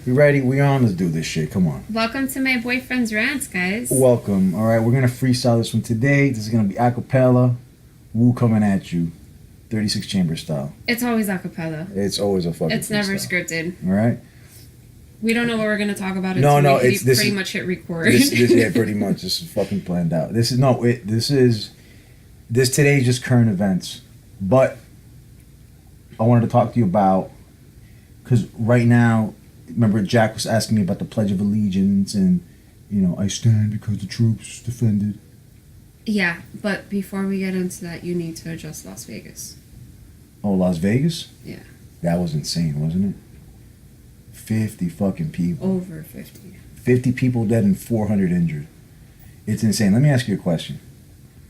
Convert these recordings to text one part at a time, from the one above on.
We ready? We on? Let's do this shit. Come on. Welcome to my boyfriend's rants, guys. Welcome. All right, we're gonna freestyle this one today. This is gonna be acapella. Woo coming at you, 36 chamber style. It's always a cappella. It's always a fucking. It's never freestyle. scripted. All right. We don't know what we're gonna talk about. No, it's pretty much hit record. Yeah, pretty much. This is fucking planned out. This today is just current events, but I wanted to talk to you about because right now. Remember, Jack was asking me about the Pledge of Allegiance and, I stand because the troops defended. Yeah, but before we get into that, you need to address Las Vegas. Oh, Las Vegas? Yeah. That was insane, wasn't it? 50 fucking people. Over 50. 50 people dead and 400 injured. It's insane. Let me ask you a question.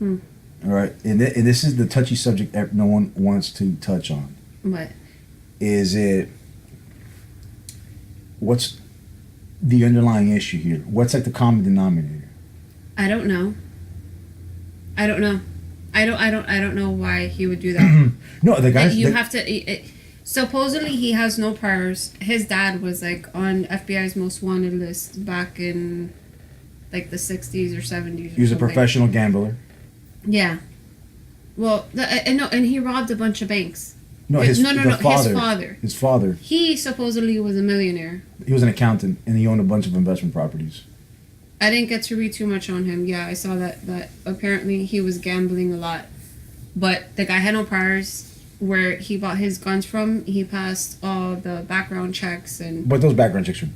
All right, and this is the touchy subject that no one wants to touch on. What? What's the underlying issue here? What's like the common denominator? I don't know. I don't know why he would do that. No, the guy. Supposedly he has no priors. His dad was like on FBI's most wanted list back in like the 60s or 70s. He was a professional gambler. Yeah. Well, and he robbed a bunch of banks. No, his father. He supposedly was a millionaire. He was an accountant, and he owned a bunch of investment properties. I didn't get to read too much on him. Yeah, I saw that apparently he was gambling a lot. But the guy had no priors. Where he bought his guns from, he passed all the background checks and... But those background checks are...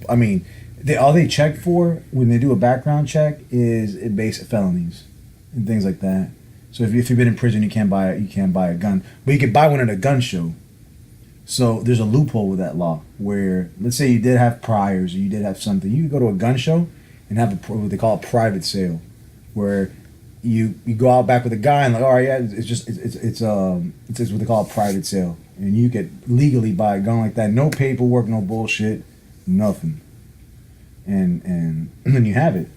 all they check for when they do a background check is basic felonies and things like that. So if you've been in prison, you can't buy a gun, but you could buy one at a gun show. So there's a loophole with that law where, let's say you did have priors or you did have something, you could go to a gun show and have what they call a private sale, where you go out back with a guy and like, all right, yeah, it's what they call a private sale, and you could legally buy a gun like that, no paperwork, no bullshit, nothing, and then you have it.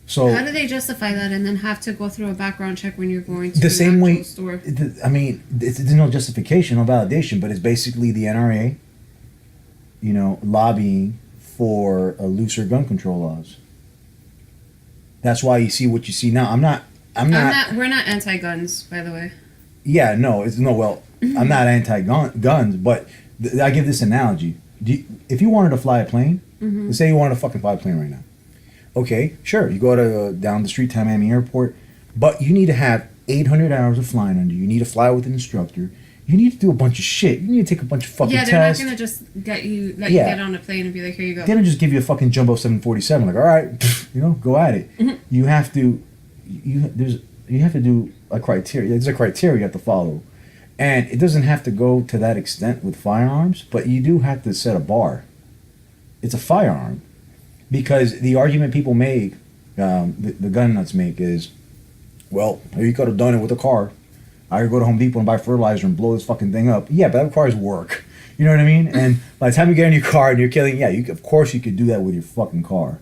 So how do they justify that and then have to go through a background check when you're going to the same way? Store? There's no justification, no validation, but it's basically the NRA, lobbying for looser gun control laws. That's why you see what you see now. We're not anti-guns, by the way. Yeah, no. I'm not anti-guns, but I give this analogy. If you wanted to fly a plane, let's say you wanted to fucking fly a plane right now. Okay, sure. You go to down the street to Miami Airport, but you need to have 800 hours of flying under you. You need to fly with an instructor. You need to do a bunch of shit. You need to take a bunch of fucking tests. Yeah, they're not gonna just let you get on a plane and be like, here you go. They don't just give you a fucking jumbo 747. Like, all right, go at it. Mm-hmm. You have to do a criteria. There's a criteria you have to follow, and it doesn't have to go to that extent with firearms, but you do have to set a bar. It's a firearm, because the argument people make, the gun nuts make, is, well, you could have done it with a car. I could go to Home Depot and buy fertilizer and blow this fucking thing up. Yeah, but that requires work. You know what I mean? And by the time you get in your car and you're killing, of course you could do that with your fucking car.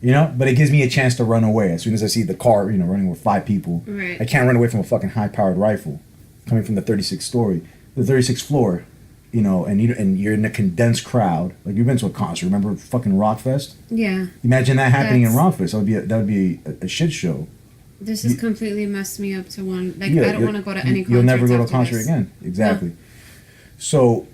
But it gives me a chance to run away. As soon as I see the car, running with 5 people, right. I can't run away from a fucking high-powered rifle coming from the 36th floor, and you're in a condensed crowd. Like, you've been to a concert. Remember fucking Rockfest? Yeah. Imagine that happening in Rockfest. That would be a shit show. This has completely messed me up to one. Like, I don't want to go to any concert. You'll never go to a concert again. Exactly. No. So,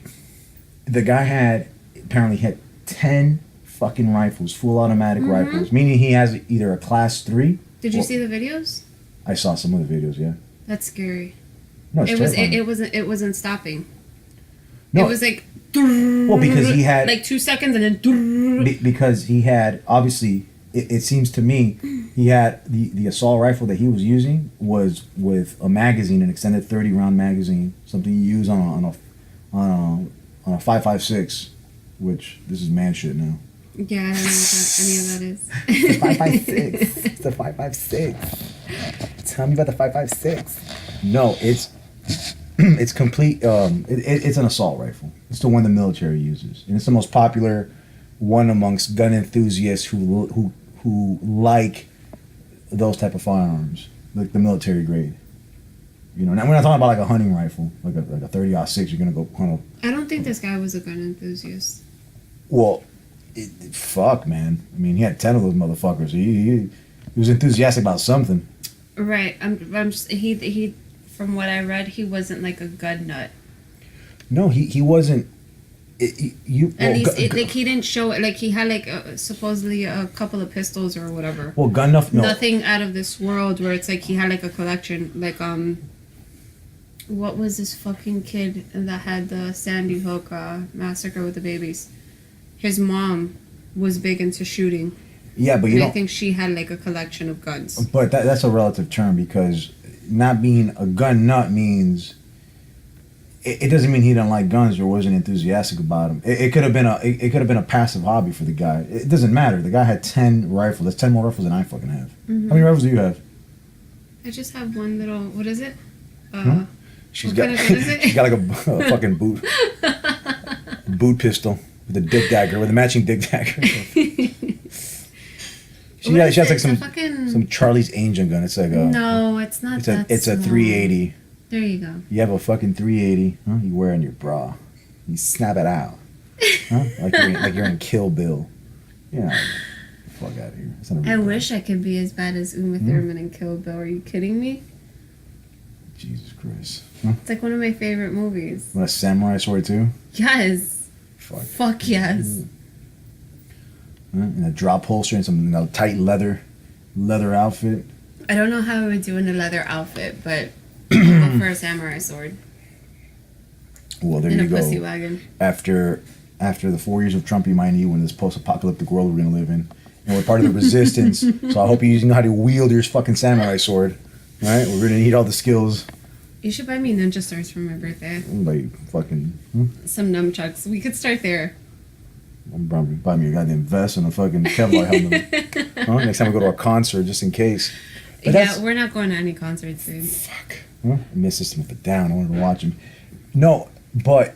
the guy apparently had 10 fucking rifles, full automatic rifles, meaning he has either a class 3. Did you see the videos? I saw some of the videos, yeah. That's scary. No, it's terrifying. It wasn't stopping. No. It was like... Well, because he had... Like 2 seconds and then... Because he had, obviously... It seems to me he had the assault rifle that he was using was with a magazine, an extended 30-round magazine, something you use on a 5.56, which this is man shit now. Yeah, I don't know what any of that is. The 5.56. It's the 5.56. Tell me about the 5.56. No, it's complete. It's an assault rifle. It's the one the military uses, and it's the most popular one amongst gun enthusiasts who like those type of firearms, like the military grade. Now we're not talking about like a hunting rifle, like a 30-06. You're gonna go hunt. I don't think this guy was a gun enthusiast. Well, Fuck, man. I mean, he had 10 of those motherfuckers. He was enthusiastic about something. Right. I'm just, he from what I read, he wasn't like a gun nut. No, he wasn't. At least like he didn't show it. Like he had like supposedly a couple of pistols or whatever. Well, gun enough. No. Nothing out of this world where it's like he had like a collection. Like what was this fucking kid that had the Sandy Hook massacre with the babies? His mom was big into shooting. Yeah, but I think she had like a collection of guns. But that's a relative term, because not being a gun nut means. It doesn't mean he didn't like guns or wasn't enthusiastic about them. It could have been a passive hobby for the guy. It doesn't matter. The guy had 10 rifles. That's 10 more rifles than I fucking have. Mm-hmm. How many rifles do you have? I just have one little. What is it? She's got like a fucking boot pistol with a dick dagger, with a matching dick dagger. She has like some Charlie's Angel gun. It's like a no, it's not. It's a 380. There you go. You have a fucking 380. Huh? You wear it in your bra. You snap it out. Huh? Like you're in Kill Bill. Yeah. Fuck out of here. I wish I could be as bad as Uma Thurman in Kill Bill. Are you kidding me? Jesus Christ. Huh? It's like one of my favorite movies. Want a samurai sword too? Yes. Fuck yes. And a drop holster and some tight leather outfit. I don't know how I would do in a leather outfit, but I'll go for a samurai sword. Well, there you go. In a pussy wagon. After the 4 years of Trump, you might need one in this post-apocalyptic world we're gonna live in, and we're part of the resistance. So I hope you know how to wield your fucking samurai sword. All right, we're gonna need all the skills. You should buy me ninja stars for my birthday. Like fucking some nunchucks. We could start there. I'm probably buy me a goddamn vest and a fucking Kevlar helmet. Huh? Next time we go to a concert, just in case. But yeah, we're not going to any concerts soon. Fuck. Huh? I missed System of a Down. I wanted to watch him. No, but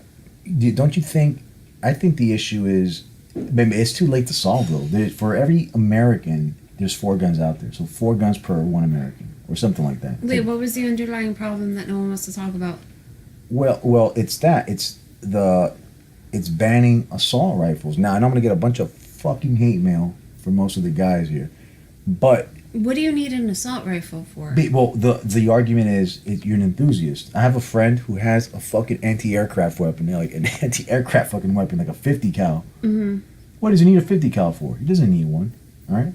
don't you think? I think the issue is, maybe it's too late to solve though. For every American, there's 4 guns out there. So 4 guns per 1 American, or something like that. Wait, what was the underlying problem that no one wants to talk about? Well, it's that it's banning assault rifles. Now, and I'm gonna get a bunch of fucking hate mail from most of the guys here, but. What do you need an assault rifle for? Well, the argument is you're an enthusiast. I have a friend who has a fucking anti-aircraft weapon, like an anti-aircraft fucking weapon, like a 50 cal. Mm-hmm. What does he need a 50 cal for? He doesn't need one, all right?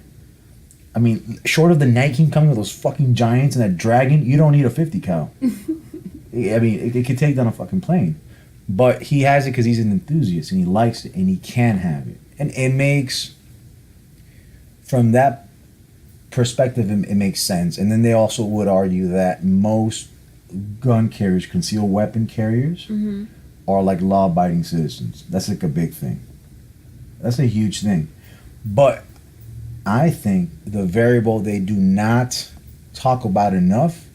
I mean, short of the Night King coming with those fucking giants and that dragon, you don't need a 50 cal. I mean, it could take down a fucking plane. But he has it because he's an enthusiast and he likes it and he can have it. And it makes, from that perspective, it makes sense. And then they also would argue that most gun carriers, concealed weapon carriers, are like law-abiding citizens. That's like a big thing. That's a huge thing. But I think the variable they do not talk about enough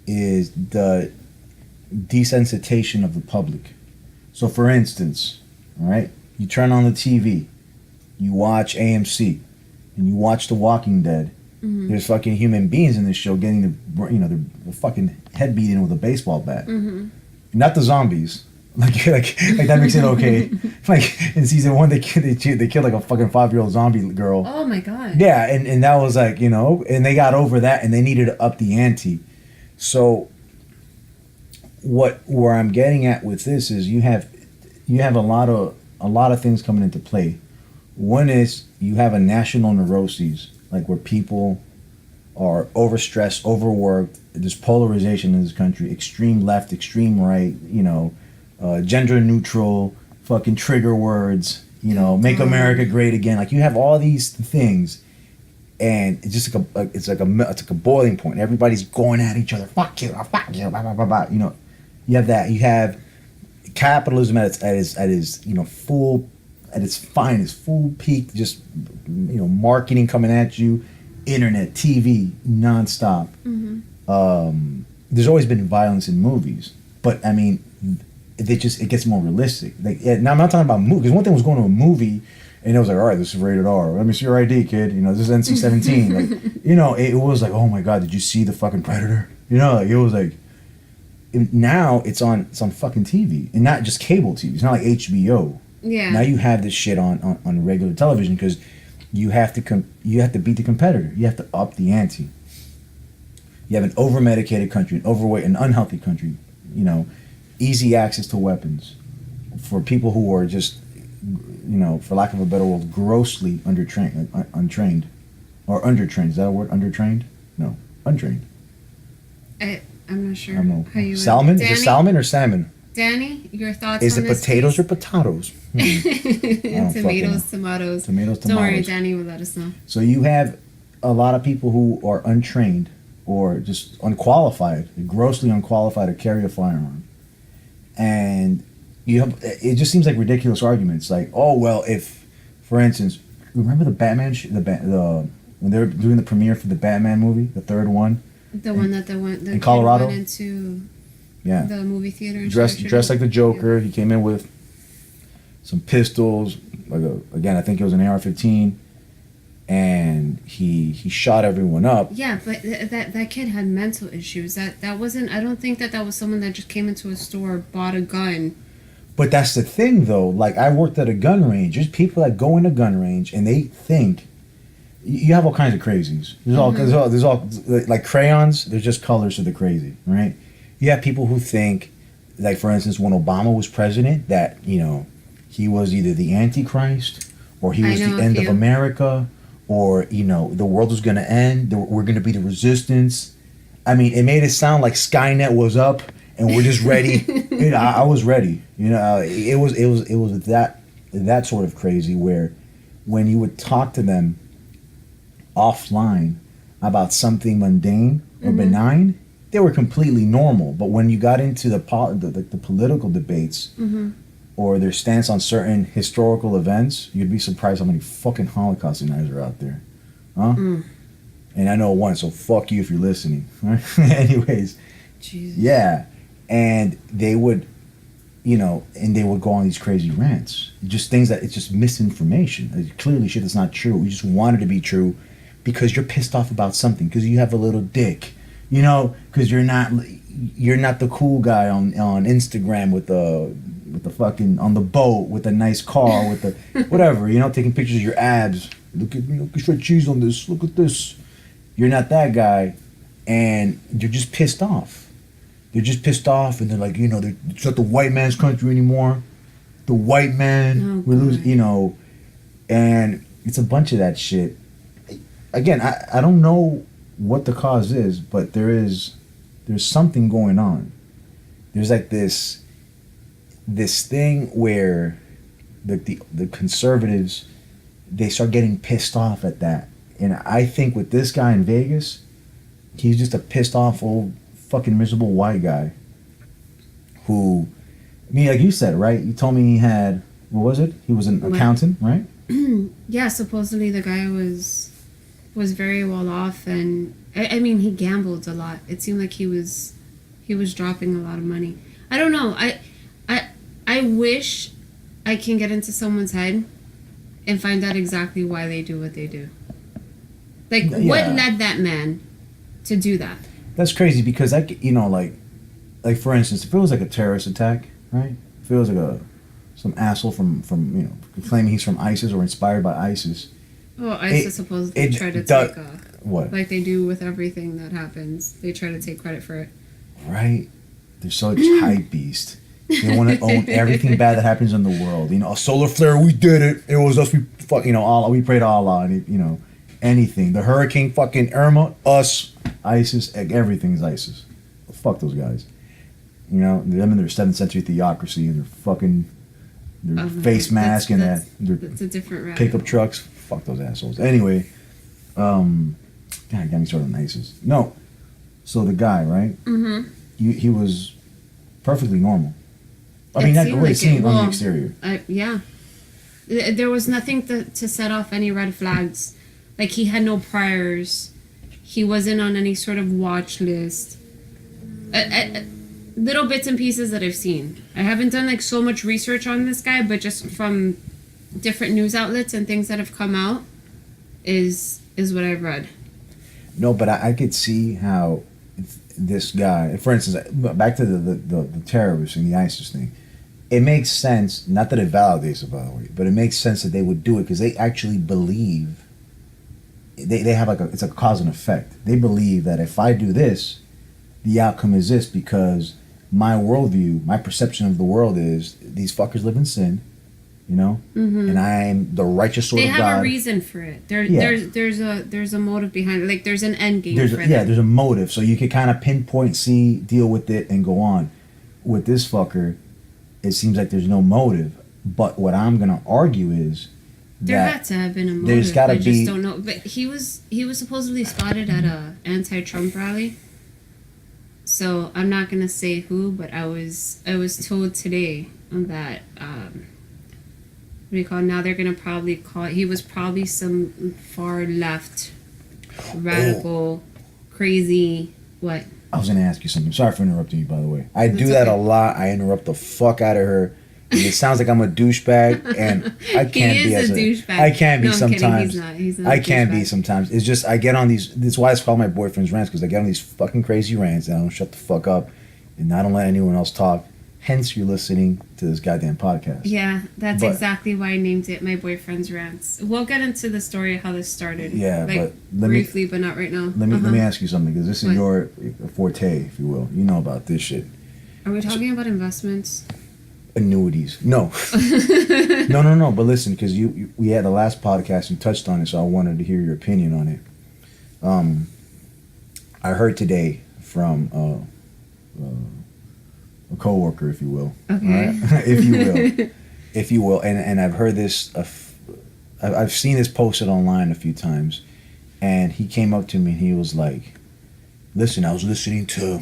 is the desensitization of the public. So for instance, all right, you turn on the TV, you watch AMC, and you watch The Walking Dead. Mm-hmm. There's fucking human beings in this show getting the fucking head beat in with a baseball bat. Mm-hmm. Not the zombies. Like that makes it okay. Like in season 1, they killed like a fucking 5-year-old zombie girl. Oh my god. Yeah, and that was like, and they got over that and they needed to up the ante. So where I'm getting at with this is you have a lot of things coming into play. One is you have a national neuroses, like where people are overstressed, overworked. There's polarization in this country: extreme left, extreme right. Gender neutral, fucking trigger words. Make America great again. Like you have all these things, and it's just like a boiling point. Everybody's going at each other. Fuck you, blah blah blah blah. You have that. You have capitalism at its full, at its finest, full peak. Just marketing coming at you, internet, TV, nonstop. Mm-hmm. There's always been violence in movies, but I mean, it gets more realistic. Like now, I'm not talking about movies. One thing was going to a movie, and it was like, all right, this is rated R. Let me see your ID, kid. This is NC-17. Like, it was like, oh my god, did you see the fucking Predator? Like it was like. Now it's on fucking TV, and not just cable TV. It's not like HBO. Yeah. Now you have this shit on regular television because you have to you have to beat the competitor. You have to up the ante. You have an over medicated country, an overweight, an unhealthy country. You know, easy access to weapons for people who are just, you know, for lack of a better word, grossly untrained, or undertrained. Is that a word? Undertrained? No, untrained. I'm not sure I don't know. how you Salmon? Danny, Is it salmon or salmon? Danny, your thoughts Is on it this, potatoes please? or potatoes? Don't fucking know. Tomatoes. Tomatoes. Don't worry, Danny will let us know. So you have a lot of people who are untrained or just unqualified, grossly unqualified to carry a firearm. And you have, it just seems like ridiculous arguments. Like, oh, well, if, for instance, remember the Batman, when they were doing the premiere for the Batman movie, the third one? The one that went in Colorado? went into yeah. the movie theater. And dressed like the Joker. Yeah. He came in with some pistols. Again, I think it was an AR-15. And he shot everyone up. Yeah, but that kid had mental issues. That wasn't. I don't think that was someone that just came into a store, bought a gun. But that's the thing, though. Like, I worked at a gun range. There's people that go in a gun range and they think you have all kinds of crazies. There's all like crayons. There's just colors to the crazy, right? You have people who think, like, for instance, when Obama was president, that, you know, he was either the Antichrist or he was the end of America. Or, you know, the world was going to end. We're going to be the resistance. I mean, it made it sound like Skynet was up and we're just ready. You know, I was ready. You know, it was that sort of crazy where when you would talk to them offline about something mundane or benign, they were completely normal. But when you got into the political debates, or their stance on certain historical events, you'd be surprised how many fucking Holocaust deniers are out there. Huh? And I know one, so fuck you if you're listening. Anyways. Jesus. Yeah. And they would, you know, and they would go on these crazy rants. Just things that, it's just misinformation. It's clearly shit that's not true. You just want it to be true because you're pissed off about something, because you have a little dick. You know, because you're not the cool guy on Instagram with the fucking on the boat with a nice car with the whatever, you know, taking pictures of your abs. Look at shred cheese on this. Look at this. You're not that guy, and you're just pissed off. They're just pissed off, and they're like, you know, it's not the white man's country anymore. The white man, we lose, you know, and it's a bunch of that shit. Again, I don't know what the cause is, but there's something going on. There's like this thing where the conservatives, they start getting pissed off at that. And I think with this guy in Vegas, he's just a pissed off old fucking miserable white guy who, I mean, like you said, right? You told me he had, what was it? He was an accountant, right? Yeah, supposedly the guy was very well off, and I mean, he gambled a lot. It seemed like he was dropping a lot of money. I don't know. I wish I can get into someone's head and find out exactly why they do what they do. Like, what led that man to do that? That's crazy because, you know, like for instance, if it was like a terrorist attack, right? If it was like some asshole from you know, claiming he's from ISIS or inspired by ISIS. Well, ISIS supposedly try to take what? Like they do with everything that happens. They try to take credit for it. Right? They're such hype beast. They want to own everything bad that happens in the world. You know, a solar flare, we did it. It was us. You know, Allah. We prayed to Allah. And you know, anything. The hurricane, fucking Irma, us, ISIS. Everything's ISIS. Fuck those guys. You know, them and their 7th century theocracy and their face mask and that's a different pickup trucks. Fuck those assholes. Anyway, God, got me started on ISIS. No, so the guy, right? He was perfectly normal. I mean, not the way it seemed on the exterior. Yeah. There was nothing to set off any red flags. Like, he had no priors. He wasn't on any sort of watch list. Little bits and pieces that I've seen. I haven't done, like, so much research on this guy, but just from different news outlets and things that have come out is what I've read. No, but I could see how this guy, for instance, back to the terrorists and the ISIS thing, it makes sense. Not that it validates it, by the way, but it makes sense that they would do it because they actually believe. They have like it's a cause and effect. They believe that if I do this, the outcome is this because my worldview, my perception of the world is these fuckers live in sin, you know, and I am the righteous sort they of God. have a reason for it. There's a motive behind it. Like there's an end game for them. Yeah, there's a motive, so you can kind of pinpoint, see, deal with it, and go on. With this fucker, it seems like there's no motive. But what I'm gonna argue is there that had to have been a motive. there's gotta I be. just don't know. But he was supposedly spotted at a anti-Trump rally. So I'm not gonna say who, but I was told today that what do you call it? Now they're gonna probably call it, he was probably some far left radical crazy what. I was gonna ask you something. Sorry for interrupting you, by the way. I do That's that okay. a lot. I interrupt the fuck out of her. And it sounds like I'm a douchebag, and I can't He be. is as a douchebag. I can be No, I'm kidding. sometimes. He's not I a can be douchebag. sometimes. It's just I get on these. That's why it's called my boyfriend's rants, because I get on these fucking crazy rants and I don't shut the fuck up, and I don't let anyone else talk. Hence, you're listening to this goddamn podcast. Yeah, that's But- exactly why I named it My Boyfriend's Rants. We'll get into the story of how this started. Yeah, like, but let me- briefly, but not right now. Let me ask you something, because this is What? your forte, if you will. You know about this shit. Are we talking about investments? Annuities. No. No. But listen, because we had the last podcast, you touched on it, so I wanted to hear your opinion on it. I heard today from a coworker, if you will. Okay. All right? if you will, and I've heard this. I've seen this posted online a few times, and he came up to me and he was like, "Listen, I was listening to,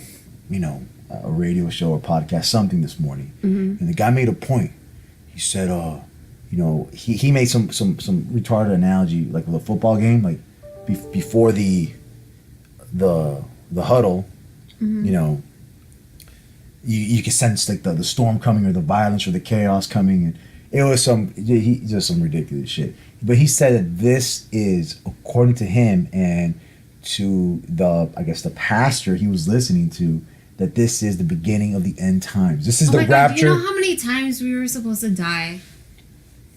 a radio show or podcast, something this morning, and the guy made a point. He said, he made some retarded analogy, like with a football game, like before the huddle, you can sense like the storm coming or the violence or the chaos coming, and it was just some ridiculous shit. But he said that this is, according to him and to the pastor he was listening to, that this is the beginning of the end times. This is the my God, rapture. do you know how many times we were supposed to die?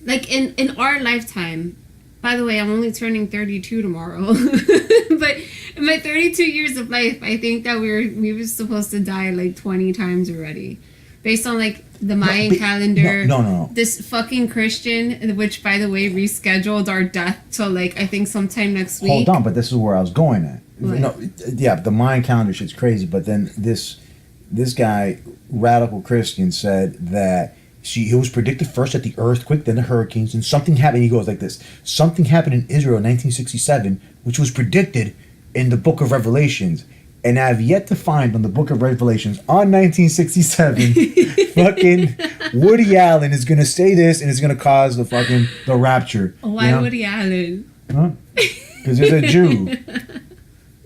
Like in our lifetime. By the way, I'm only turning 32 tomorrow. But in my 32 years of life, I think that we were supposed to die like 20 times already. Based on like the Mayan calendar. No. This fucking Christian, which by the way rescheduled our death till like I think sometime next week. Hold on, but this is where I was going at. What? No, yeah, the Mayan calendar shit's crazy, but then this guy, radical Christian, said that it was predicted first at the earthquake, then the hurricanes, and something happened. He goes like this: something happened in Israel in 1967, which was predicted in the Book of Revelations. And I've yet to find on the Book of Revelations on 1967, fucking Woody Allen is gonna say this, and it's gonna cause the rapture. Why Woody Allen? Huh? Because he's a Jew.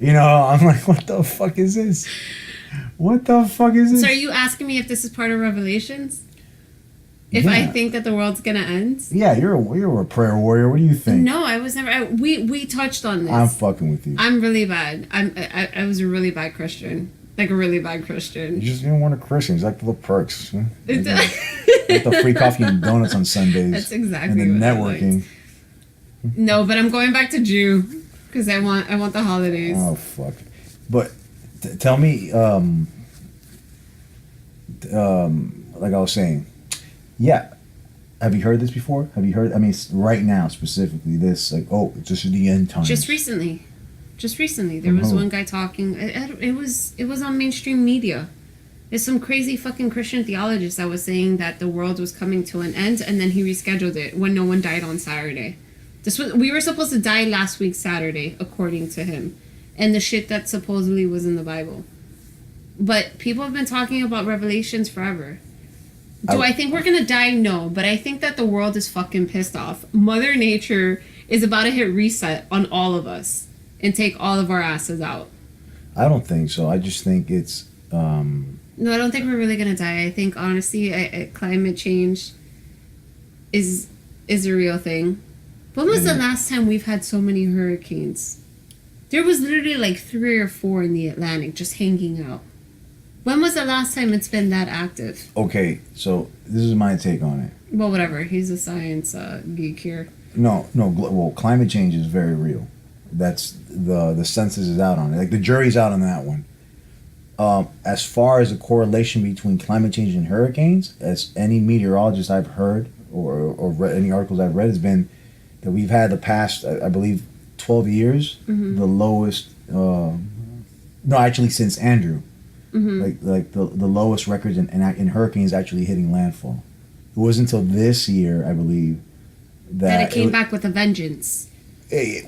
I'm like, what the fuck is this? What the fuck is this? So are you asking me if this is part of Revelations? If I think that the world's gonna end? Yeah, you're a prayer warrior. What do you think? No, I was never. We touched on this. I'm fucking with you. I'm really bad. I was a really bad Christian. Like a really bad Christian. You just weren't a Christian. It's like the little perks. Huh? Get the free coffee and donuts on Sundays. That's exactly and the what networking. No, but I'm going back to Jew because I want the holidays. Oh fuck! But tell me, like I was saying, yeah. Have you heard this before? Have you heard? I mean, right now specifically, this like, this is the end times. Just recently, there was one guy talking. It was on mainstream media. There's some crazy fucking Christian theologist that was saying that the world was coming to an end, and then he rescheduled it when no one died on Saturday. We were supposed to die last week Saturday, according to him, and the shit that supposedly was in the Bible. But people have been talking about Revelations forever. Do I think we're gonna die? No, but I think that the world is fucking pissed off. Mother Nature is about to hit reset on all of us and take all of our asses out. I don't think so. I just think it's. No, I don't think we're really gonna die. I think honestly, climate change is a real thing. When was the last time we've had so many hurricanes? There was literally like 3 or 4 in the Atlantic just hanging out. When was the last time it's been that active? Okay, so this is my take on it. Well, whatever. He's a science geek here. No, well, climate change is very real. That's the census is out on it. Like the jury's out on that one. As far as the correlation between climate change and hurricanes, as any meteorologist I've heard or read, any articles I've read, has been that we've had the past, I believe, 12 years, the lowest. No, actually, since Andrew, like the lowest records in hurricanes actually hitting landfall. It wasn't until this year, I believe, that it came back with a vengeance.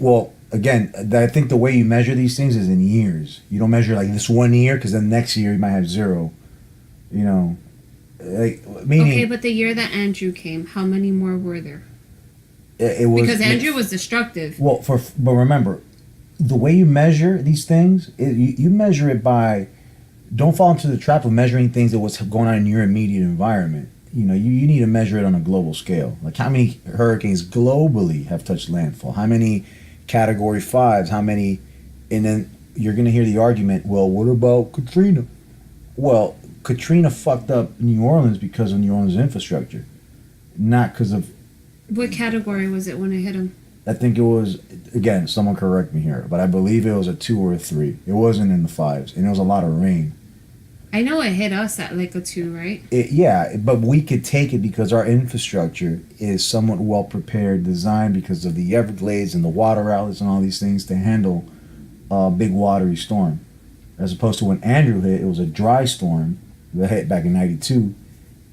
Well, again, I think the way you measure these things is in years. You don't measure like this 1 year because then next year you might have zero. You know, like meaning. Okay, but the year that Andrew came, how many more were there? It was because Andrew was destructive. Well, but remember, the way you measure these things, you measure it by. Don't fall into the trap of measuring things that what's going on in your immediate environment. You know, you need to measure it on a global scale. Like how many hurricanes globally have touched landfall? How many Category 5s? How many? And then you're going to hear the argument, well, what about Katrina? Well, Katrina fucked up New Orleans because of New Orleans' infrastructure. Not because of... What category was it when it hit him? I think it was, again, someone correct me here, but I believe it was a 2 or a 3. It wasn't in the 5s, and it was a lot of rain. I know it hit us at like a 2, right? Yeah, but we could take it because our infrastructure is somewhat well prepared, designed because of the Everglades and the water outlets and all these things to handle a big watery storm. As opposed to when Andrew hit, it was a dry storm that hit back in '92,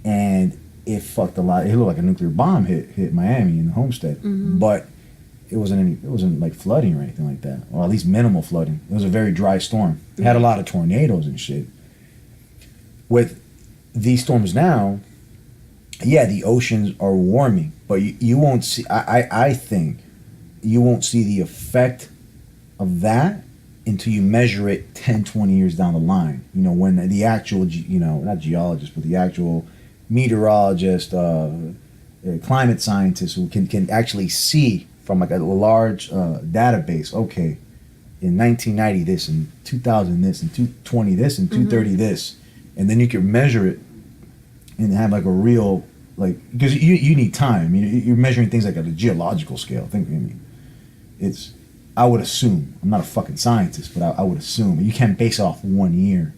and it fucked a lot. It looked like a nuclear bomb hit Miami and Homestead, but it wasn't like flooding or anything like that, or at least minimal flooding. It was a very dry storm. It had a lot of tornadoes and shit. With these storms now, yeah, the oceans are warming, but you won't see. I think you won't see the effect of that until you measure it 10, 20 years down the line. You know, when the actual, not geologist, but the actual meteorologist, climate scientist who can actually see from like a large database. Okay, in 1990 this, in 2000 this, in 220 this, and 230 this. And then you can measure it and have like a real, like, because you need time. I mean, you're measuring things like at a geological scale. I would assume, I'm not a fucking scientist, but I would assume you can't base it off 1 year.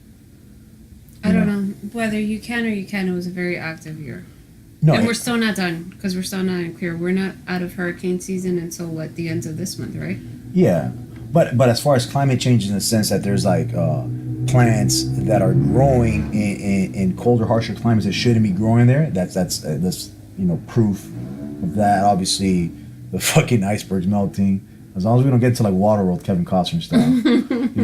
I don't know whether you can or you can. It was a very active year. No, and we're still not done because we're still not clear. We're not out of hurricane season until the end of this month, right? Yeah, but as far as climate change in the sense that there's like plants that are growing in colder, harsher climates that shouldn't be growing there. That's proof of that. Obviously, the fucking icebergs melting. As long as we don't get to like Waterworld, Kevin Costner style.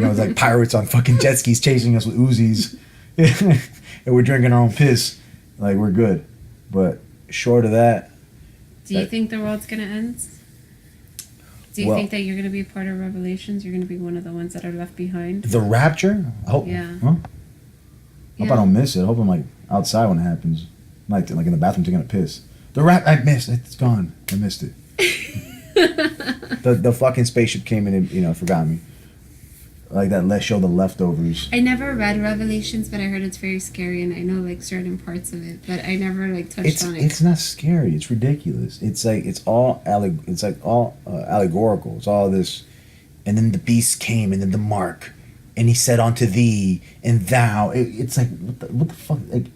It's like pirates on fucking jet skis chasing us with Uzis, and we're drinking our own piss. Like we're good, but short of that. Do you think the world's gonna end? Do you think that you're going to be part of Revelations? You're going to be one of the ones that are left behind? The rapture? I hope. Yeah. Huh? I hope I don't miss it. I hope I'm like outside when it happens. Like in the bathroom taking a piss. I missed it. It's gone. I missed it. the fucking spaceship came in and, forgot me. Like that let's show the leftovers. I never read Revelations, but I heard it's very scary, and I know like certain parts of it, but I never like touched on it. It's not scary. It's ridiculous. It's like all allegorical. It's all this, and then the beast came, and then the mark, and he said unto thee and thou. It's like what the fuck. Like,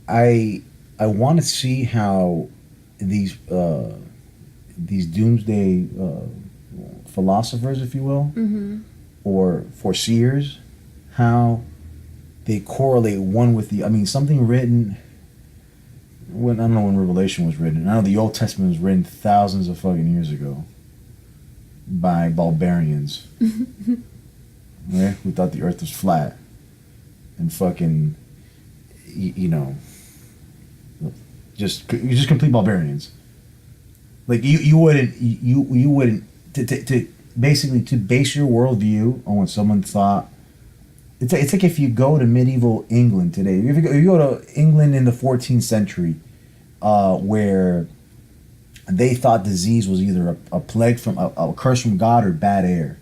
I want to see how these doomsday. Philosophers, if you will, or foreseers, how they correlate one with the. I mean, something written. I don't know when Revelation was written. I know the Old Testament was written thousands of fucking years ago by barbarians, right? Who thought the Earth was flat, and fucking, just complete barbarians. Like you wouldn't. To basically to base your worldview on what someone thought. It's like if you go to medieval England today. If you go to England in the 14th century, where they thought disease was either a plague from a curse from God or bad air,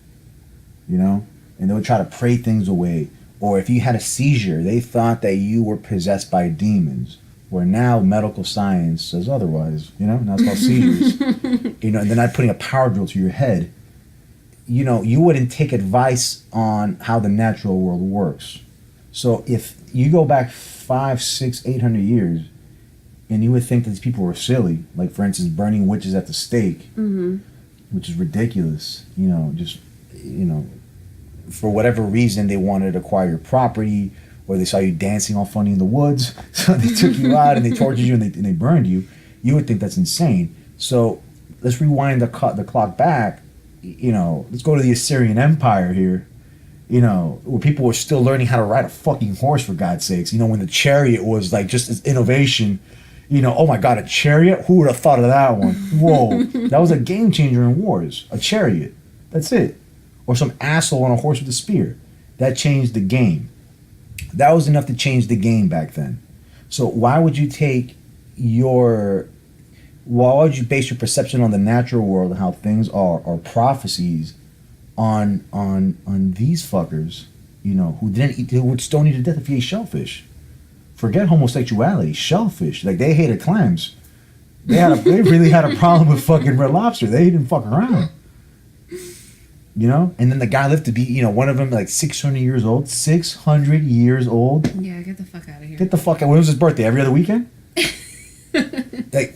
and they would try to pray things away, or if you had a seizure, they thought that you were possessed by demons. Where now medical science says otherwise, now it's called seizures. And they're not putting a power drill to your head. You wouldn't take advice on how the natural world works. So if you go back 5, 6, 800 years, and you would think that these people were silly, like for instance, burning witches at the stake, which is ridiculous. For whatever reason, they wanted to acquire your property, or they saw you dancing all funny in the woods, so they took you out and they tortured you and they burned you. You would think that's insane. So let's rewind the clock back. Let's go to the Assyrian Empire here. Where people were still learning how to ride a fucking horse, for God's sakes. When the chariot was like just this innovation. Oh my God, a chariot? Who would have thought of that one? Whoa, that was a game changer in wars. A chariot, that's it. Or some asshole on a horse with a spear. That changed the game. That was enough to change the game back then. So why would you base your perception on the natural world and how things are, or prophecies, on these fuckers, who would stone you to death if you ate shellfish? Forget homosexuality, shellfish. Like, they hated clams. They really had a problem with fucking red lobster. They didn't fuck around. And then the guy lived to be, one of them like 600 years old. 600 years old. Yeah, get the fuck out of here. Get the fuck out. When was his birthday? Every other weekend? Like,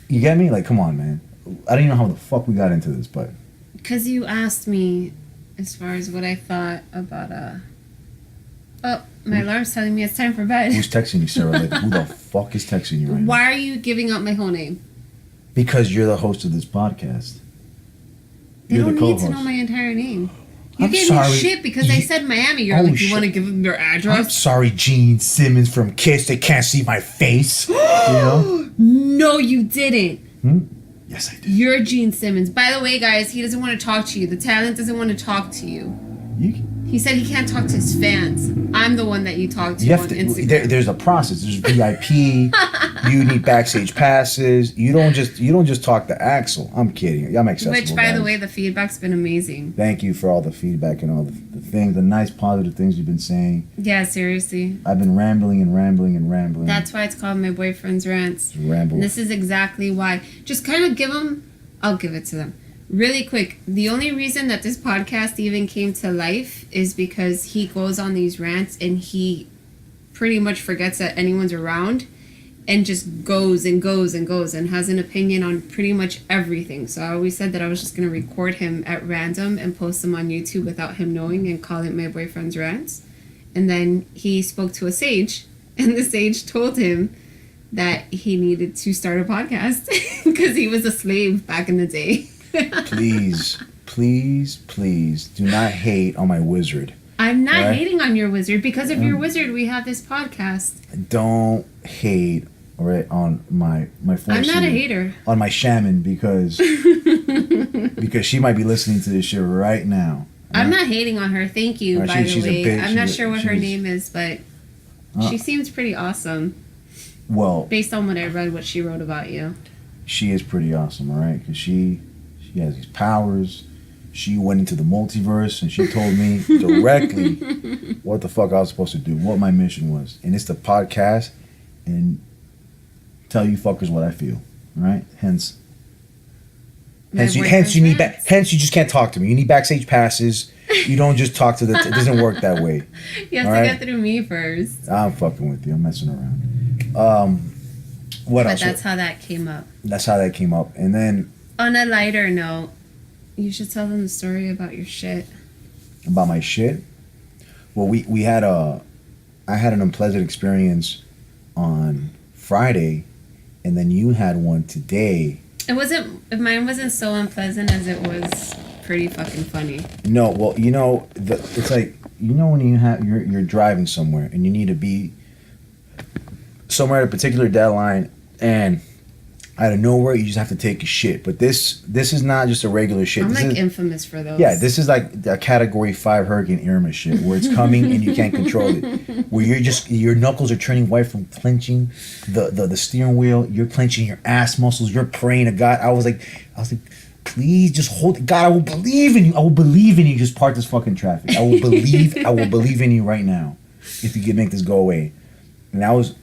you get me? Like, come on, man. I don't even know how the fuck we got into this, but. Because you asked me as far as what I thought about, my alarm's telling me it's time for bed. Who's texting you, Sarah? Like, who the fuck is texting you right now? Why are you giving out my whole name? Because you're the host of this podcast. They don't need to know my entire name. You gave me shit because I said Miami. You're like, you want to give them their address? I'm sorry, Gene Simmons from Kiss. They can't see my face. No, you didn't. Yes, I did. You're Gene Simmons. By the way, guys, he doesn't want to talk to you. The talent doesn't want to talk to you. He said he can't talk to his fans. I'm the one that you talk to on Instagram. There's a process. There's VIP. You need backstage passes. You don't just talk to Axel. I'm kidding. I'm accessible. Which, by the way, the feedback's been amazing. Thank you for all the feedback and all the things, the nice positive things you've been saying. Yeah, seriously. I've been rambling and rambling and rambling. That's why it's called My Boyfriend's Rants. Ramble. And this is exactly why. Just kind of give them. I'll give it to them. Really quick, the only reason that this podcast even came to life is because he goes on these rants and he pretty much forgets that anyone's around and just goes and goes and goes and has an opinion on pretty much everything. So I always said that I was just going to record him at random and post them on YouTube without him knowing and call it My Boyfriend's Rants. And then he spoke to a sage, and the sage told him that he needed to start a podcast because he was a slave back in the day. Please do not hate on my wizard. I'm not hating on your wizard. Because of your wizard, we have this podcast. Don't hate, all right, on my I'm not a hater. On my shaman because she might be listening to this shit right now. I'm not hating on her. Thank you, by the way. I'm not sure what her name is, but she seems pretty awesome. Well, based on what I read, what she wrote about you. She is pretty awesome, all right? Because she has these powers. She went into the multiverse and she told me directly what the fuck I was supposed to do, what my mission was. And it's the podcast and tell you fuckers what I feel, all right? Hence you just can't talk to me. You need backstage passes. You don't just talk to it doesn't work that way. You have to get through me first. I'm fucking with you. I'm messing around. What else? But that's how that came up. That's how that came up. And then on a lighter note, you should tell them the story about your shit. About my shit? Well, I had an unpleasant experience on Friday, and then you had one today. Mine wasn't so unpleasant as it was pretty fucking funny. No, well, it's like, when you're driving somewhere and you need to be somewhere at a particular deadline, and out of nowhere you just have to take a shit. But this is not just a regular shit. I'm this is infamous for those. Yeah, this is like a Category 5 Hurricane Irma shit, where it's coming and you can't control it. Where your knuckles are turning white from clenching the steering wheel. You're clenching your ass muscles. You're praying to God. I was like, please just hold it. God, I will believe in you. I will believe in you. Just park this fucking traffic. I will believe. I will believe in you right now if you can make this go away. And I was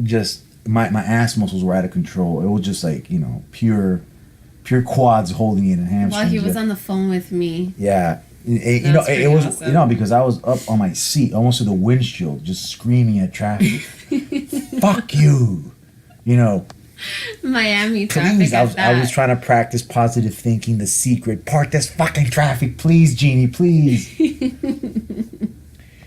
just my ass muscles were out of control. It was just like pure quads holding it in hamstrings. While he was on the phone with me. Yeah. It was awesome. Because I was up on my seat, almost to the windshield, just screaming at traffic. Fuck you. Miami traffic. Please, I was trying to practice positive thinking. The secret: park this fucking traffic, please, Jeannie, please.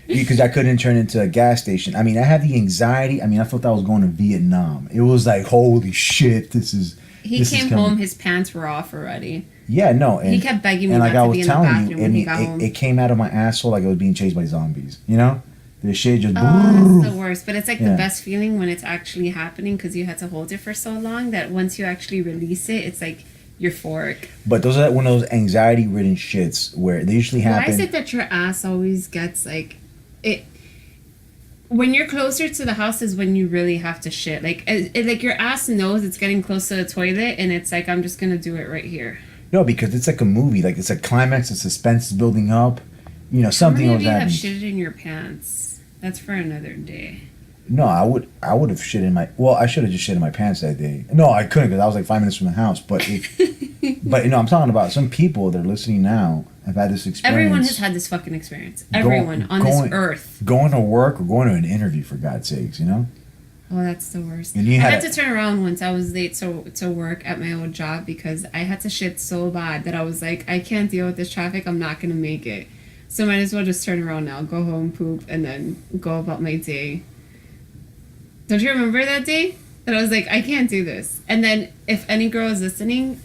Because I couldn't turn into a gas station. I mean, I had the anxiety. I mean, I felt I was going to Vietnam. It was like, holy shit, He came home, his pants were off already. Yeah, no. And he kept begging me not to be in the bathroom when he got home. It came out of my asshole like I was being chased by zombies. The shit just... Oh, that's the worst. But it's like the best feeling when it's actually happening because you had to hold it for so long that once you actually release it, it's like euphoric. But those are one of those anxiety-ridden shits where they usually happen... Why is it that your ass always gets like... it? When you're closer to the house is when you really have to shit. Like your ass knows it's getting close to the toilet and it's like, I'm just going to do it right here. No, because it's like a movie. Like it's a climax, the suspense is building up. Something always happens. How many of you have happening. shitted in your pants? That's for another day. No, I would have shit in my... Well, I should have just shit in my pants that day. No, I couldn't because I was like 5 minutes from the house. But I'm talking about some people that are listening now have had this experience. Everyone has had this fucking experience. Everyone on this earth. Going to work or going to an interview, for God's sakes, Oh, that's the worst. And I had to turn around once. I was late to work at my old job because I had to shit so bad that I was like, I can't deal with this traffic. I'm not going to make it. So might as well just turn around now, go home, poop, and then go about my day. Don't you remember that day? That I was like, I can't do this. And then if any girl is listening,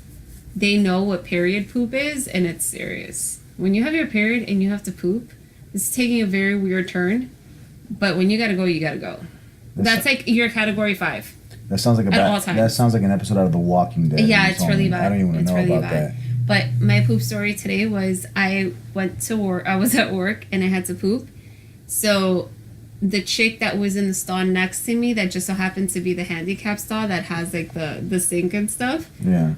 they know what period poop is, and it's serious. When you have your period and you have to poop, it's taking a very weird turn. But when you gotta go, you gotta go. That's like your category 5. That sounds like that sounds like an episode out of The Walking Dead. Yeah, it's really bad. I don't even want to know about that. But my poop story today was I went to work. I was at work and I had to poop. So the chick that was in the stall next to me, that just so happened to be the handicap stall that has like the sink and stuff. Yeah.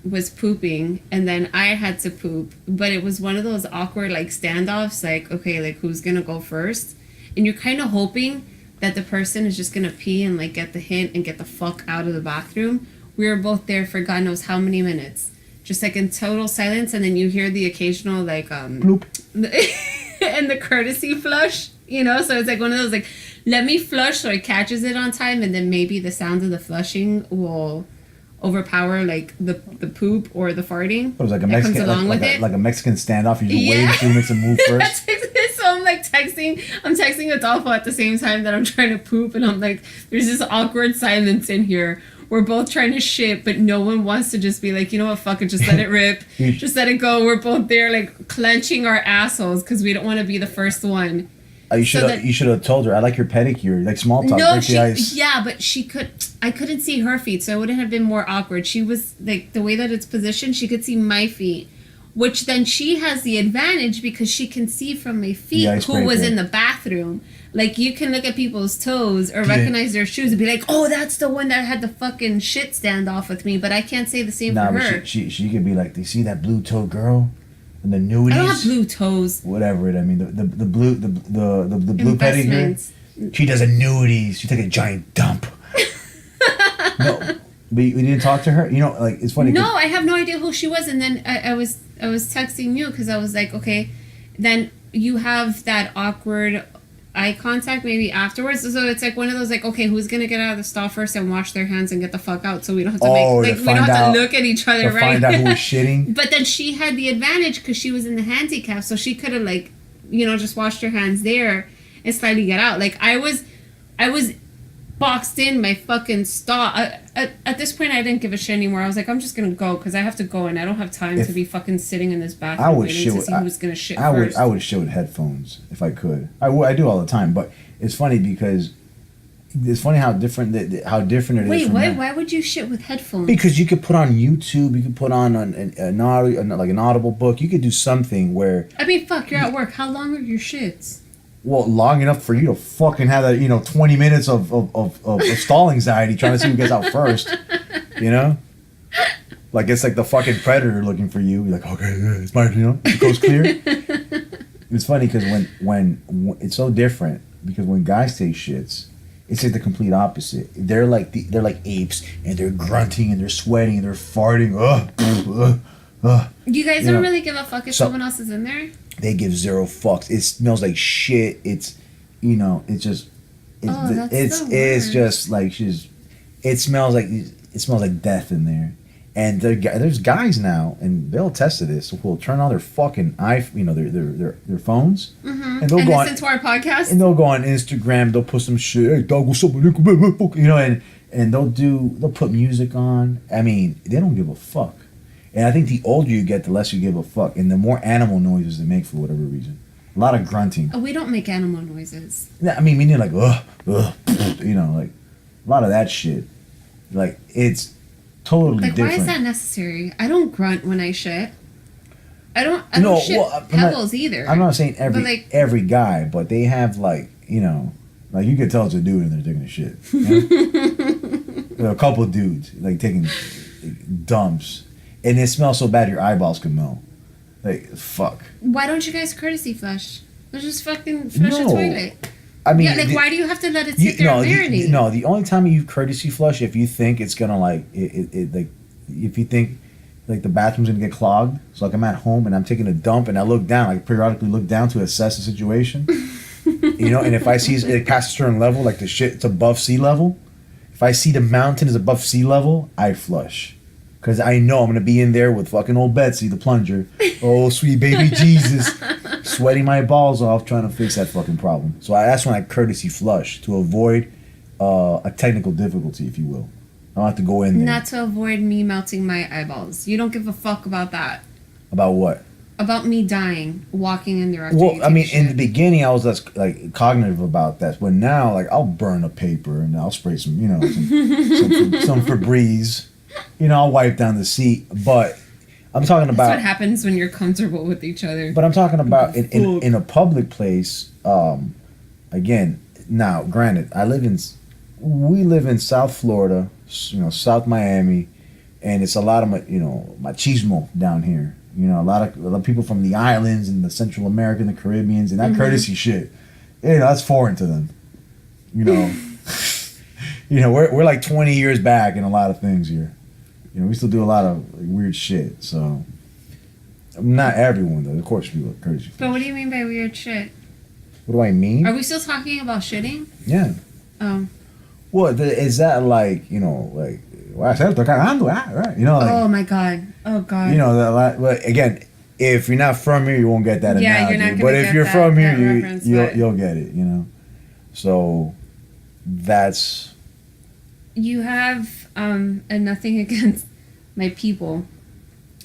Was pooping, and then I had to poop. But it was one of those awkward like standoffs. Like, okay, like who's gonna go first? And you're kind of hoping that the person is just gonna pee and like get the hint and get the fuck out of the bathroom. We were both there for God knows how many minutes, just like in total silence, and then you hear the occasional like bloop. And the courtesy flush, so it's like one of those like, let me flush so it catches it on time, and then maybe the sound of the flushing will overpower like the poop or the farting. It was like a Mexican, like a Mexican standoff. You just wait until he makes a move first. So I'm like I'm texting Adolfo at the same time that I'm trying to poop, and I'm like, there's this awkward silence in here. We're both trying to shit, but no one wants to just be like, you know what, fuck it, just let it rip. Just let it go. We're both there like clenching our assholes because we don't want to be the first one. You should have told her, I like your pedicure, like small talk. No, but I couldn't see her feet, so it wouldn't have been more awkward. She was like, the way that it's positioned, she could see my feet, which then she has the advantage because she can see from my feet who was in the bathroom. Like, you can look at people's toes or recognize their shoes and be like, oh, that's the one that had the fucking shit standoff with me, but I can't say the same for her. But she could be like, do you see that blue-toed girl? And the nudies. I don't have blue toes. Whatever it. I mean, the blue pedicure. She does annuities. She took a giant dump. No, but you didn't talk to her. Like it's funny. No, I have no idea who she was. And then I was texting you because I was like, okay, then you have that awkward eye contact maybe afterwards. So it's like one of those like, okay, who's gonna get out of the stall first and wash their hands and get the fuck out so we don't have to we don't have to look at each other, right? Find out who was shitting. But then she had the advantage because she was in the handicap, so she could have like, just washed her hands there and slightly get out. Like I was boxed in my fucking stall. At this point, I didn't give a shit anymore. I was like, I'm just gonna go because I have to go and I don't have time to be fucking sitting in this bathroom waiting to see who's gonna shit first. I would shit with headphones if I could. I do all the time, but it's funny because it's funny how different it is. Wait, why would you shit with headphones? Because you could put on YouTube, you could put on an audible book. You could do something where. I mean, fuck, you're at work. How long are your shits? Well, long enough for you to fucking have that, 20 minutes of stall anxiety trying to see who gets out first, Like it's like the fucking predator looking for you. You're like, okay, yeah, it's my, the coast clear. It's funny because when it's so different because when guys take shits, it's like the complete opposite. They're like apes and they're grunting and they're sweating and they're farting. You guys don't really give a fuck if someone else is in there? They give zero fucks. It smells like shit. It's it's just it's just like it smells like death in there. And there's guys now, and they'll attest to this, who'll turn on their fucking their phones, and they'll go listen to our podcast, and they'll go on Instagram. They'll put some shit, hey dog, what's up, and they'll put music on. I mean, they don't give a fuck. And I think the older you get, the less you give a fuck, and the more animal noises they make for whatever reason. A lot of grunting. Oh, we don't make animal noises. Yeah, I mean, meaning like like a lot of that shit. Like it's totally different. Why is that necessary? I don't grunt when I shit. I don't shit pebbles either. I'm not saying every guy, but they have like you could tell it's a dude and they're taking a shit. There are a couple of dudes like taking dumps, and it smells so bad your eyeballs can melt. Like fuck. Why don't you guys courtesy flush? Let's just fucking flush the toilet. I mean, why do you have to let it sit there and marinate? The only time you courtesy flush if you think it's gonna if you think like the bathroom's gonna get clogged. So like I'm at home and I'm taking a dump and I look down, I periodically look down to assess the situation. And if I see it past a certain level, like the shit it's above sea level. If I see the mountain is above sea level, I flush. Because I know I'm gonna be in there with fucking old Betsy, the plunger. Oh sweet baby Jesus. Sweating my balls off trying to fix that fucking problem. So that's when I courtesy flush to avoid a technical difficulty, if you will. I don't have to go in there. Not to avoid me melting my eyeballs. You don't give a fuck about that. About what? About me dying, walking in there after Well, I mean, in the beginning, I was less like cognitive about that. But now, like, I'll burn a paper and I'll spray some, some Febreze. I'll wipe down the seat. But I'm talking about... That's what happens when you're comfortable with each other. But I'm talking about in a public place, again, now, granted, we live in South Florida, South Miami, and it's a lot of, machismo down here. A lot of people from the islands and the Central America and the Caribbeans, and that courtesy shit, that's foreign to them. We're like 20 years back in a lot of things here. We still do a lot of weird shit, so not everyone though. Of course, people are courtesy. But what do you mean by weird shit? What do I mean? Are we still talking about shitting? Yeah. Oh. What is that like? Right? Oh my god. Oh god. But again, if you're not from here, you won't get that analogy. You're not gonna but if you're from here, you'll get it. So that's. You have and nothing against my people,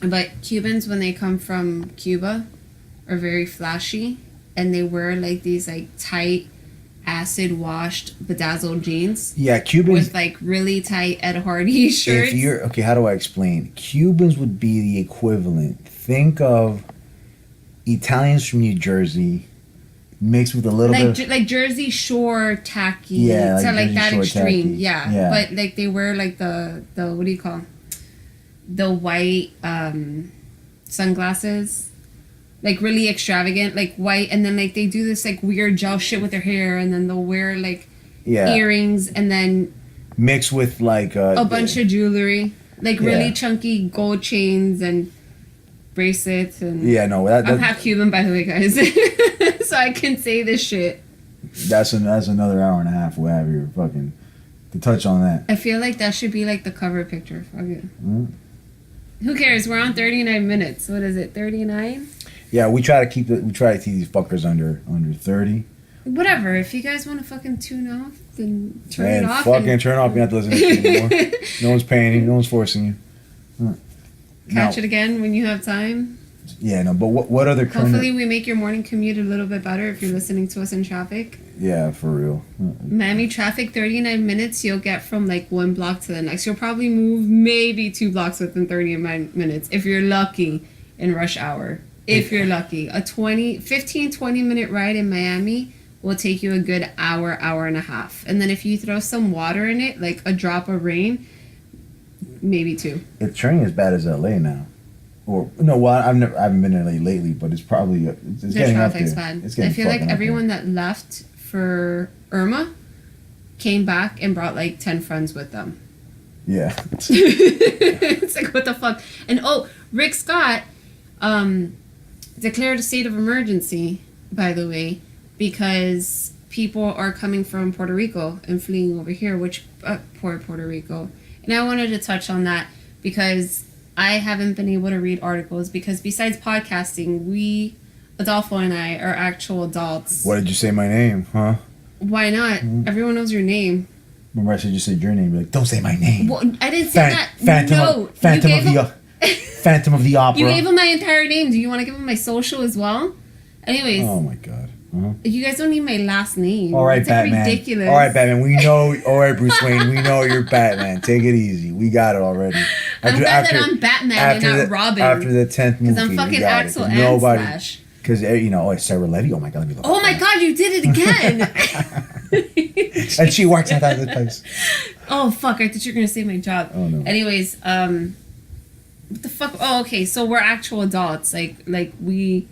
but Cubans when they come from Cuba are very flashy, and they wear like these like tight, acid washed, bedazzled jeans. Yeah, Cubans with like really tight Ed Hardy shirts. How do I explain? Cubans would be the equivalent. Think of Italians from New Jersey. Mixed with a little bit like Jersey Shore tacky, like that extreme, yeah. But like they wear like the what do you call the white sunglasses, like really extravagant, like white, and then like they do this like weird gel shit with their hair, and then they'll wear like earrings, and then mixed with like a bunch of jewelry, like really chunky gold chains and bracelets, and I'm half Cuban, by the way, guys. So I can say this shit. That's another hour and a half we'll have here fucking to touch on that. I feel like that should be like the cover picture. Fuck it. Who cares? We're on 39 minutes. What is it? 39? Yeah, we try to keep these fuckers under 30. Whatever. If you guys want to fucking tune off, then turn it off. Turn off. You don't have to listen to it anymore. No one's paying you. No one's forcing you. Catch it again when you have time. Yeah, no, but what other kind Hopefully we make your morning commute a little bit better if you're listening to us in traffic. Yeah, for real. Miami traffic, 39 minutes you'll get from like one block to the next. You'll probably move maybe 2 blocks within 39 minutes if you're lucky in rush hour. If you're lucky. A 15-20 minute ride in Miami will take you a good hour and a half. And then if you throw some water in it, like a drop of rain, maybe 2. It's turning as bad as LA now. Or no, well, I haven't been in LA lately, but it's probably it's The getting up traffic's there. bad. It's getting I feel like fucking up everyone that left for Irma came back and brought like 10 friends with them. there. Yeah. It's like, what the fuck? And Rick Scott declared a state of emergency, by the way, because people are coming from Puerto Rico and fleeing over here, which poor Puerto Rico. And I wanted to touch on that because I haven't been able to read articles because besides podcasting, Adolfo and I are actual adults. Why did you say my name, huh? Why not? Everyone knows your name. Remember I said you said your name. You're like, don't say my name. Well, I didn't say that. Phantom of the Opera. You gave him my entire name. Do you want to give him my social as well? Anyways. Oh my god. Uh-huh. You guys don't need my last name. All right, it's Batman. Like ridiculous. All right, Batman. We know. All right, Bruce Wayne. We know you're Batman. Take it easy. We got it already. I'm glad that I'm Batman and not Robin. After the 10th movie, because I'm fucking Axel and nobody. Slash. Because Sarah Levy. Oh my god, let me look. Oh my god, you did it again. And she works at that place. Oh fuck! I thought you were gonna say my job. Oh no. Anyways, what the fuck? Oh, okay. So we're actual adults. Like we're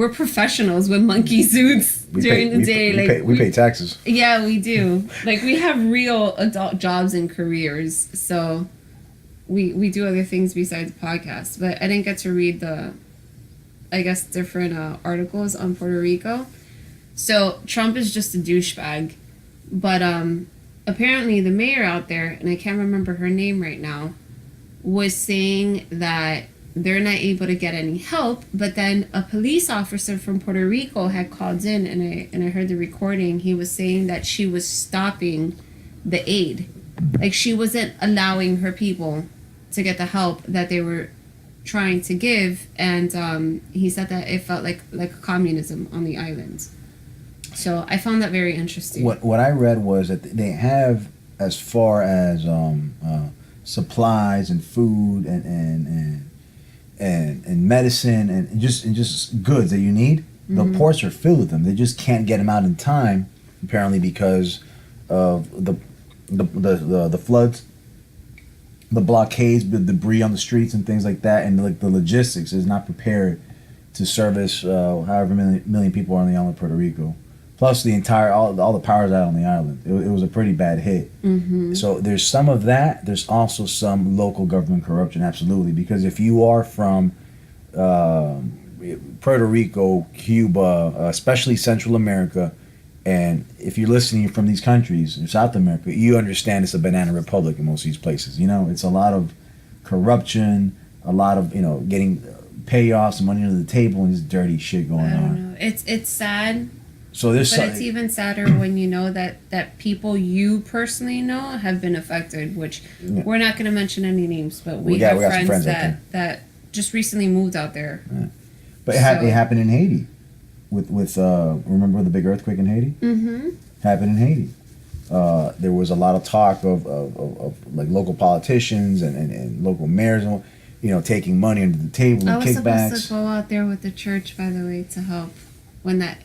professionals with monkey suits during the day. We pay taxes. Yeah, we do. Like we have real adult jobs and careers. So we do other things besides podcasts. But I didn't get to read the, I guess, different articles on Puerto Rico. So Trump is just a douchebag. But apparently the mayor out there, and I can't remember her name right now, was saying that they're not able to get any help, but then a police officer from Puerto Rico had called in, and I heard the recording. He was saying that she was stopping the aid. Like, she wasn't allowing her people to get the help that they were trying to give, and he said that it felt like communism on the island. So I found that very interesting. What I read was that they have, as far as supplies and food and medicine and just goods that you need. Mm-hmm. The ports are filled with them. They just can't get them out in time, apparently because of the floods, the blockades, the debris on the streets and things like that, and like the logistics is not prepared to service however million people are on the island of Puerto Rico. Plus the entire all the power's out on the island. It was a pretty bad hit. Mm-hmm. So there's some of that. There's also some local government corruption, absolutely. Because if you are from Puerto Rico, Cuba, especially Central America, and if you're listening from these countries in South America, you understand it's a banana republic in most of these places. You know, it's a lot of corruption, a lot of getting payoffs and money under the table, and this dirty shit going on. I don't know. It's sad. So but it's even sadder when you know that people you personally know have been affected, which we're not going to mention any names, but we have friends that just recently moved out there. Yeah. But it happened in Haiti with remember the big earthquake in Haiti? Mm-hmm. Happened in Haiti. There was a lot of talk of like local politicians and local mayors, taking money under the table and kickbacks. I was supposed to go out there with the church, by the way, to help. When that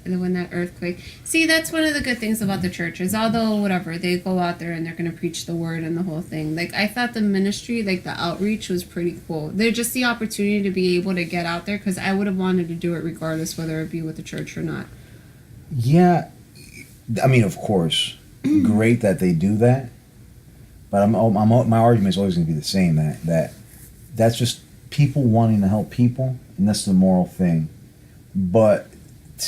earthquake. See, that's one of the good things about the churches. Although, whatever, they go out there and they're going to preach the word and the whole thing. Like, I thought the ministry, like the outreach was pretty cool. They're just the opportunity to be able to get out there, because I would have wanted to do it regardless whether it be with the church or not. Yeah. I mean, of course, great that they do that. But my argument is always going to be the same, that's just people wanting to help people, and that's the moral thing. But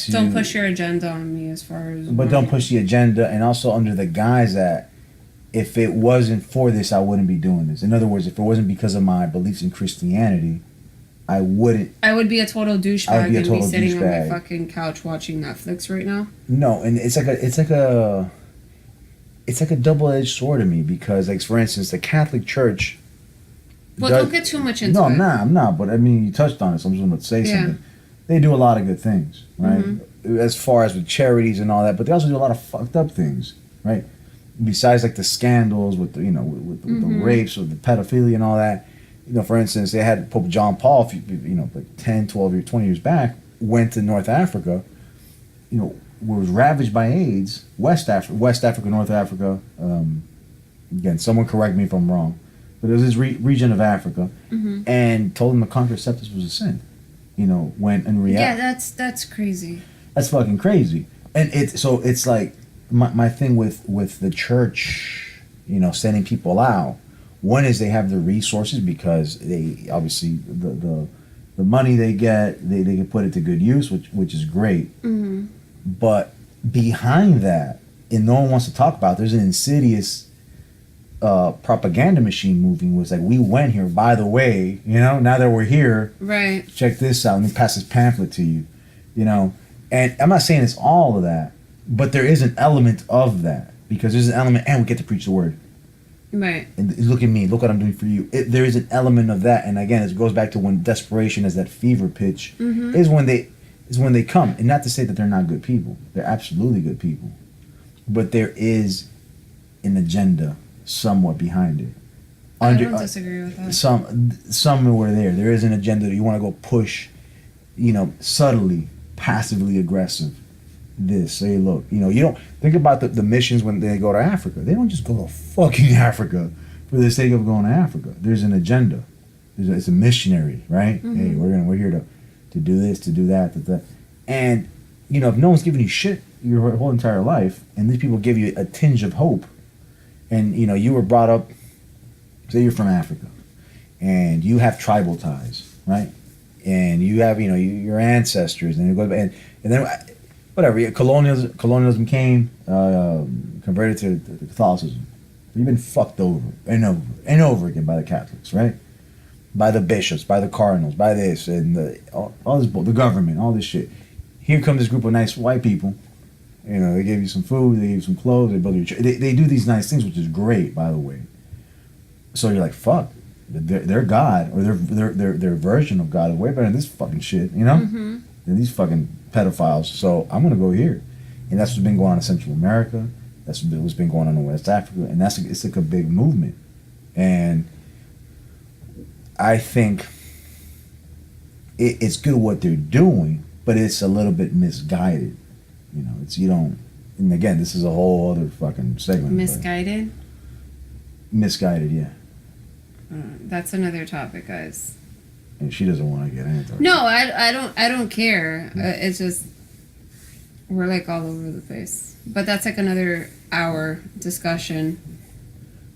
don't push your agenda on me as far as... But don't push the agenda, and also under the guise that if it wasn't for this, I wouldn't be doing this. In other words, if it wasn't because of my beliefs in Christianity, I wouldn't... I would be a total douchebag and be sitting on my fucking couch watching Netflix right now. No, and it's like a double-edged sword to me, because, like, for instance, the Catholic Church... Well, don't get too much into it. No, I'm not. But, I mean, you touched on it, so I'm just going to say something. They do a lot of good things, right? Mm-hmm. As far as with charities and all that, but they also do a lot of fucked up things, right? Besides, like, the scandals with the, with the rapes or the pedophilia and all that. For instance, they had Pope John Paul, like 10, 12 years, 20 years back, went to North Africa, was ravaged by AIDS, West Africa, North Africa. Again, someone correct me if I'm wrong. but it was this region of Africa, Mm-hmm. and told them that contraceptives was a sin. You know, when in reality, Yeah, that's crazy. that's fucking crazy. And it's like my thing with the church, you know, sending people out. One is they have the resources because they obviously the money they get, they can put it to good use, which is great. Mm-hmm. But behind that, and no one wants to talk about, there's an insidious propaganda machine moving. Was like, we went here, by the way, you know, now that we're here, Right. check this out. Let me pass this pamphlet to you, you know. And I'm not saying it's all of that, but there is an element of that, because there's an element, and we get to preach the word. Right. And look at me, look what I'm doing for you. There is an element of that, and again, it goes back to when desperation is that fever pitch. Mm-hmm. Is when they come, and not to say that they're not good people. They're absolutely good people, but there is an agenda somewhat behind it. I don't disagree with that. Somewhere there is an agenda that you want to go push, you know, subtly, passively aggressive. This, say, look, you know, you don't think about the missions when they go to Africa. They don't just go to fucking Africa for the sake of going to Africa. There's an agenda. It's a missionary, right? Mm-hmm. Hey, we're here to do this, to do that, and you know, if no one's giving you shit your whole entire life, and these people give you a tinge of hope, and you know, you were brought up, say you're from Africa, and you have tribal ties, right? And you have, you know, your ancestors, and you go and then whatever, colonialism came, converted to Catholicism. You've been fucked over and over and over again by the Catholics, right? By the bishops, by the cardinals, by this and all this, the government, all this shit. Here comes this group of nice white people. You know, they give you some food, they give you some clothes, they build your church. They do these nice things, which is great, by the way. So you're like, fuck, their God, or their version of God is way better than this fucking shit, you know? Mm-hmm. Than these fucking pedophiles. So I'm gonna go here, and that's what's been going on in Central America. That's what's been going on in West Africa, and it's like a big movement. And I think it's good what they're doing, but it's a little bit misguided. You know, it's, you don't. And again, this is a whole other fucking segment. Misguided. Misguided, yeah. That's another topic, guys. And she doesn't want to get into it. No, I don't care. It's just we're like all over the place. But that's like another hour discussion.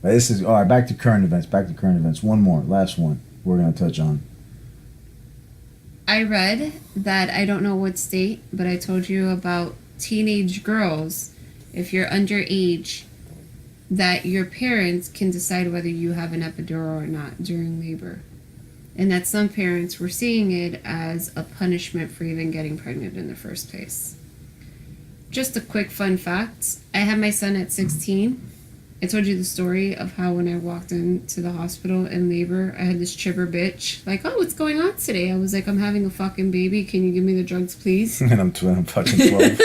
But this is all right. Back to current events. One more, last one. We're gonna touch on. I read that, I don't know what state, but I told you about teenage girls, if you're underage, that your parents can decide whether you have an epidural or not during labor. And that some parents were seeing it as a punishment for even getting pregnant in the first place. Just a quick fun fact. I had my son at 16. I told you the story of how when I walked into the hospital in labor, I had this chipper bitch like, oh, what's going on today? I was like, I'm having a fucking baby. Can you give me the drugs, please? And I'm fucking 12.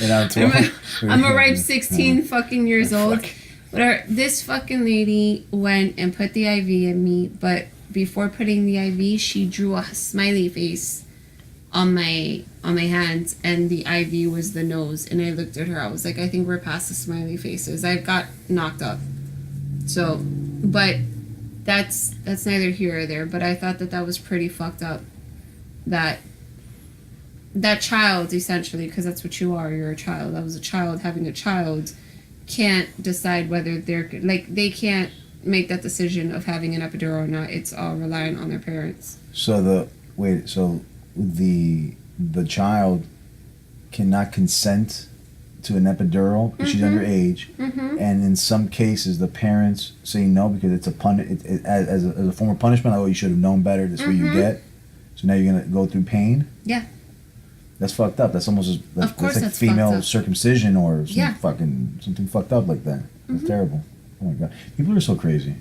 And I'm 12. I'm a ripe 16 fucking years old. Whatever. This fucking lady went and put the IV in me, but before putting the IV, she drew a smiley face on my hands, and the IV was the nose. And I looked at her. I was like, I think we're past the smiley faces. I got knocked up. So, but that's neither here or there. But I thought that was pretty fucked up. That child, essentially, because that's what you are. You're a child. I was a child having a child. Can't decide whether they're like, they can't make that decision of having an epidural or not. It's all reliant on their parents. So the child cannot consent to an epidural because she's underage, and in some cases the parents say no because it's as a form of punishment. Like, oh, you should have known better. This is what you get. So now you're gonna go through pain. Yeah. That's fucked up. That's almost Of course, like that's female circumcision or Yeah. something fucked up like that. That's terrible. Oh my god, people are so crazy.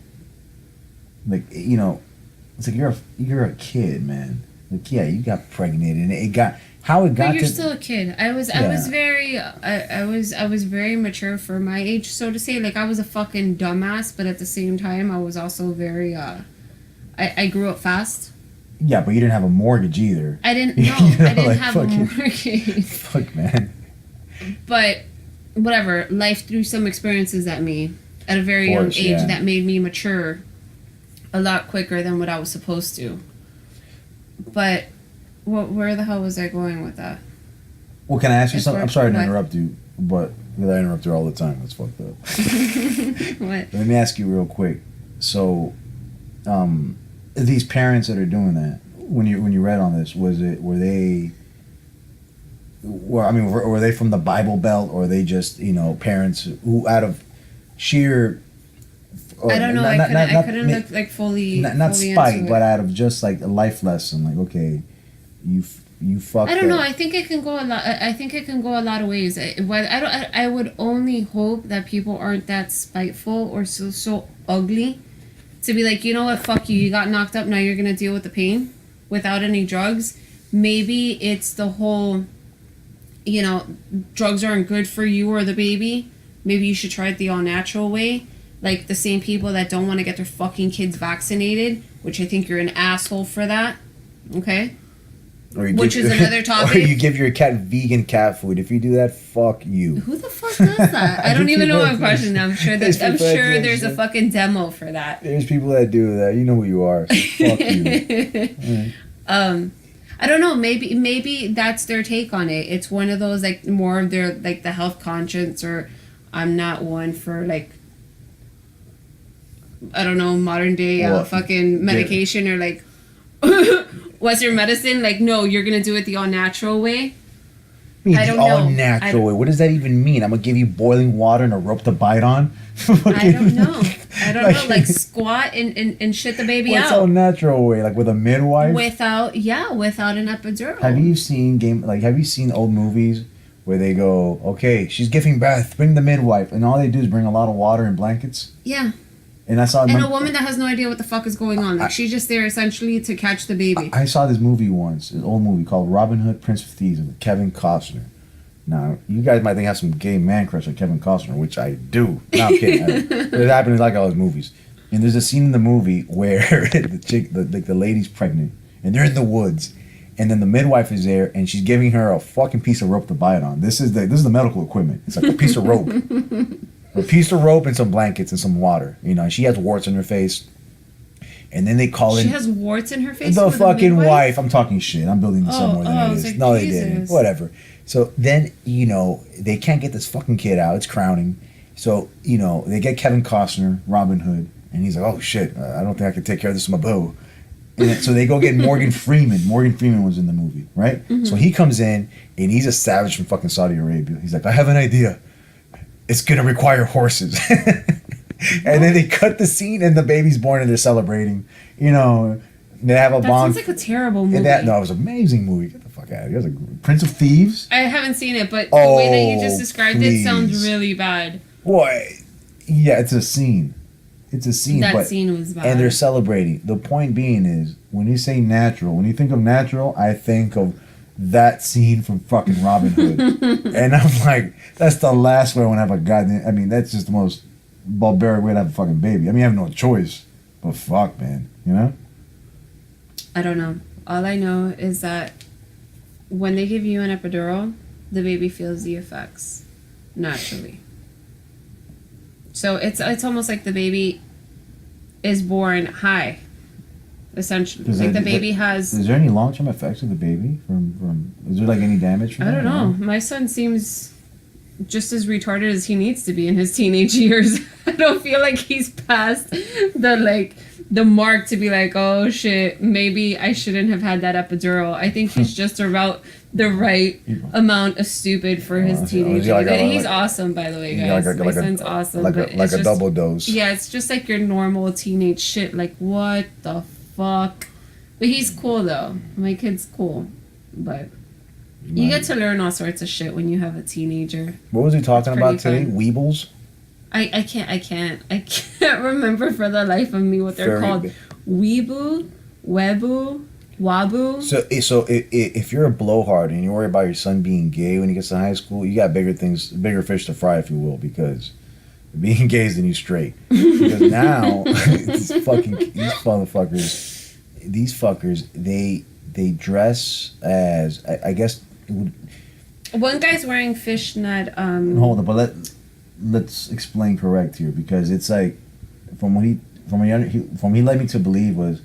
Like, you know, it's like you're a kid, man. Like, yeah, you got pregnant, and it got how it got. But you're still a kid. I was very mature for my age, so to say. Like, I was a fucking dumbass, but at the same time, I was also very. I grew up fast. Yeah, but you didn't have a mortgage either. I didn't. No, You know, I didn't like, have a mortgage. Fuck, man. But whatever, life threw some experiences at me at a very young age that made me mature a lot quicker than what I was supposed to. But where the hell was I going with that? Well, can I ask you It's something? where- I'm sorry to what? interrupt you, but because I interrupt you all the time. That's fucked up. What? Let me ask you real quick. So, these parents that are doing that, when you read on this, were they? Well, I mean, were they from the Bible Belt, or are they just parents who out of sheer? I don't know. I couldn't look like fully. Not fully spite, into but it. out of just like a life lesson. Like, okay, you fucked. I don't know. up. I think it can go a lot. I think it can go a lot of ways. I would only hope that people aren't that spiteful or so ugly, to be like, you know what, fuck you. You got knocked up. Now you're gonna deal with the pain, without any drugs. Maybe it's the whole, drugs aren't good for you or the baby. Maybe you should try it the all natural way. Like the same people that don't want to get their fucking kids vaccinated, which I think you're an asshole for that. Okay. Which is another topic. Or you give your cat vegan cat food. If you do that, fuck you. Who the fuck does that? I don't even know what question. I'm sure There's that people that do that there's a shit. fucking demo for that. There's people that do that. You know who you are. So fuck you. I don't know. Maybe that's their take on it. It's one of those like more of their like the health conscience, or I'm not one for like, I don't know, modern day Well, fucking medication or like Western medicine. Like, no, you're gonna do it the all natural way. I don't all know. natural way. What does that even mean? I'm gonna give you boiling water and a rope to bite on. I don't know. Like squat and shit the baby What's out. all natural way? Like with a midwife? Without an epidural. Have you seen old movies where they go, okay, she's giving birth, bring the midwife, and all they do is bring a lot of water and blankets? Yeah. And I saw And a woman that has no idea what the fuck is going on. Like, she's just there essentially to catch the baby. I saw this movie once, an old movie called Robin Hood, Prince of Thieves with Kevin Costner. Now, you guys might think I have some gay man crush on Kevin Costner, which I do. No, I'm kidding. But it happens like all his movies. And there's a scene in the movie where the lady's pregnant, and they're in the woods, and then the midwife is there, and she's giving her a fucking piece of rope to bite on. This is the medical equipment. It's like a piece of rope. A piece of rope and some blankets and some water. She has warts on her face. And then they call in... She has warts in her face? The with a fucking midwife? wife. I'm talking shit. I'm building this up more than I it was is. like, No, they Jesus. didn't. Whatever. So then, they can't get this fucking kid out. It's crowning. So, they get Kevin Costner, Robin Hood, and he's like, oh shit, I don't think I can take care of this with my boo. And then, so they go get Morgan Freeman. Morgan Freeman was in the movie, right? Mm-hmm. So he comes in, and he's a savage from fucking Saudi Arabia. He's like, I have an idea. It's gonna require horses. And then they cut the scene, and the baby's born, and they're celebrating. They have a That bomb. sounds like a terrible movie. And it was an amazing movie. Get the fuck out of here. It was like Prince of Thieves. I haven't seen it, but the way that you just Oh, described please. it sounds really bad. Boy, yeah, it's a scene. It's a scene. That scene was bad. And they're celebrating. The point being is, when you say natural, when you think of natural, I think of that scene from fucking Robin Hood. And I'm like, that's the last way I want to have a goddamn... I mean, that's just the most barbaric way to have a fucking baby. I mean, I have no choice. But fuck, man. I don't know. All I know is that when they give you an epidural, the baby feels the effects naturally. So it's almost like the baby is born high, essentially. Is Like there- the baby has... Is there any long-term effects of the baby? Is there like any damage from I that? don't know. My son seems just as retarded as he needs to be in his teenage years. I don't feel like he's past the mark to be like, oh shit, maybe I shouldn't have had that epidural. I think he's just about the right amount of stupid for his teenage years. He's awesome, by the way, guys. My son's awesome. Like but a it's just, double dose. yeah, it's just like your normal teenage shit. Like, what the fuck? But he's cool though. My kid's cool, but. You get to learn all sorts of shit when you have a teenager. What was he talking It's about pretty today? fun. Weebles? I can't remember for the life of me what they're called. Weebu, Webu, Wabu. So if you're a blowhard and you worry about your son being gay when he gets to high school, you got bigger fish to fry, if you will, because being gay is the new straight. Because now these fuckers, they dress as I guess it would. One guy's wearing fishnet. Hold on, but let's explain correct here, because it's like from what from he led me to believe was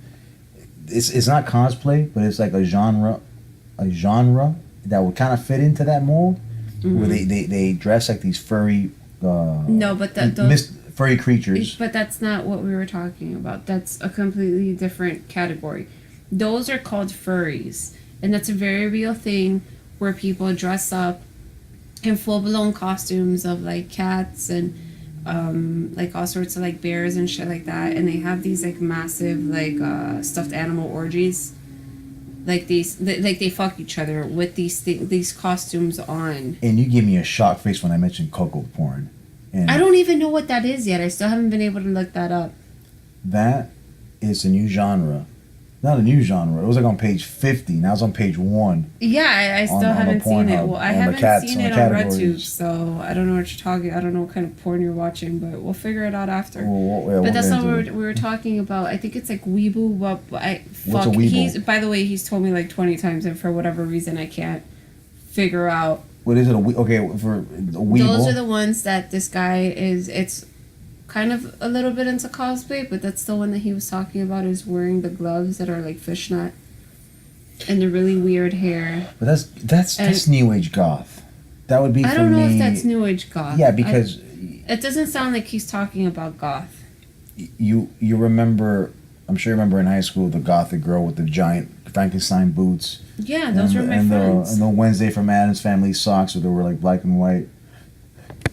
it's not cosplay, but it's like a genre that would kind of fit into that mold, where they dress like these furry no, but furry creatures. But that's not what we were talking about. That's a completely different category. Those are called furries, and that's a very real thing where people dress up in full-blown costumes of like cats and like all sorts of like bears and shit like that, and they have these like massive like stuffed animal orgies. Like they fuck each other with these costumes on. And you give me a shock face when I mentioned cocoa porn. And I don't even know what that is yet. I still haven't been able to look that up. That is a new genre. Not a new genre. It was like on page 50. Now it's on page 1. Yeah, I still haven't seen it. Well, I haven't seen it on RedTube, so I don't know what you're talking. I don't know what kind of porn you're watching, but we'll figure it out after. But that's not what we were talking about. I think it's like Weeaboo. What's a Weeaboo? By the way, he's told me like 20 times, and for whatever reason, I can't figure out. What is it? Okay, for a Weeaboo? Those are the ones that this guy is. It's kind of a little bit into cosplay, but that's the one that he was talking about, is wearing the gloves that are like fishnet and the really weird hair. But that's new age goth. That would be for me. I don't know if that's new age goth. Yeah, because it doesn't sound like he's talking about goth. You remember, I'm sure you remember in high school, the gothic girl with the giant Frankenstein boots. Yeah, those were my friends. And the Wednesday from Addams Family socks that were like black and white.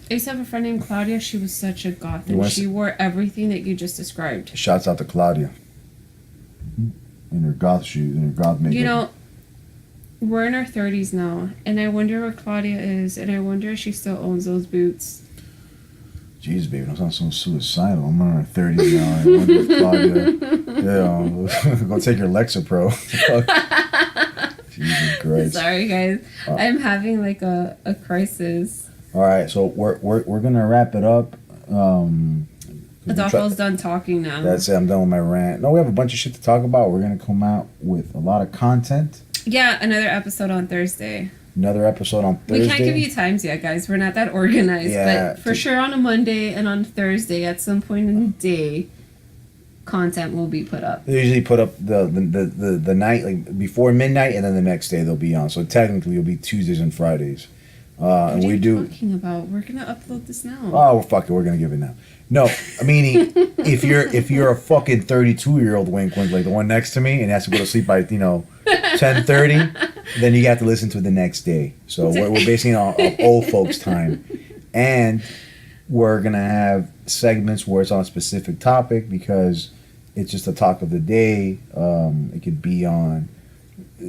I used to have a friend named Claudia. She was such a goth, and she wore everything that you just described. Shouts out to Claudia. In her goth shoes, in her goth makeup. You know, we're in our 30s now, and I wonder where Claudia is, and I wonder if she still owns those boots. Jeez, baby, don't sound so suicidal. I'm in our 30s now. I wonder if Claudia, go take your Lexapro. Jesus Christ. Sorry, guys. I'm having like a crisis. All right, so we're gonna wrap it up. Adolfo's done talking now. That's it. I'm done with my rant. No, we have a bunch of shit to talk about. We're gonna come out with a lot of content. Yeah, another episode on Thursday. Another episode on Thursday. We can't give you times yet, guys. We're not that organized. Yeah, but for sure on a Monday and on Thursday at some point in the day, content will be put up. They usually put up the night, like before midnight, and then the next day they'll be on. So technically it'll be Tuesdays and Fridays. What are you talking about? We're gonna upload this now. Oh, fuck it, we're gonna give it now. No, meaning if you're a fucking 32-year-old wink like the one next to me and has to go to sleep by 10:30, then you have to listen to it the next day. So we're basing it on old folks' time, and we're gonna have segments where it's on a specific topic because it's just a talk of the day. It could be on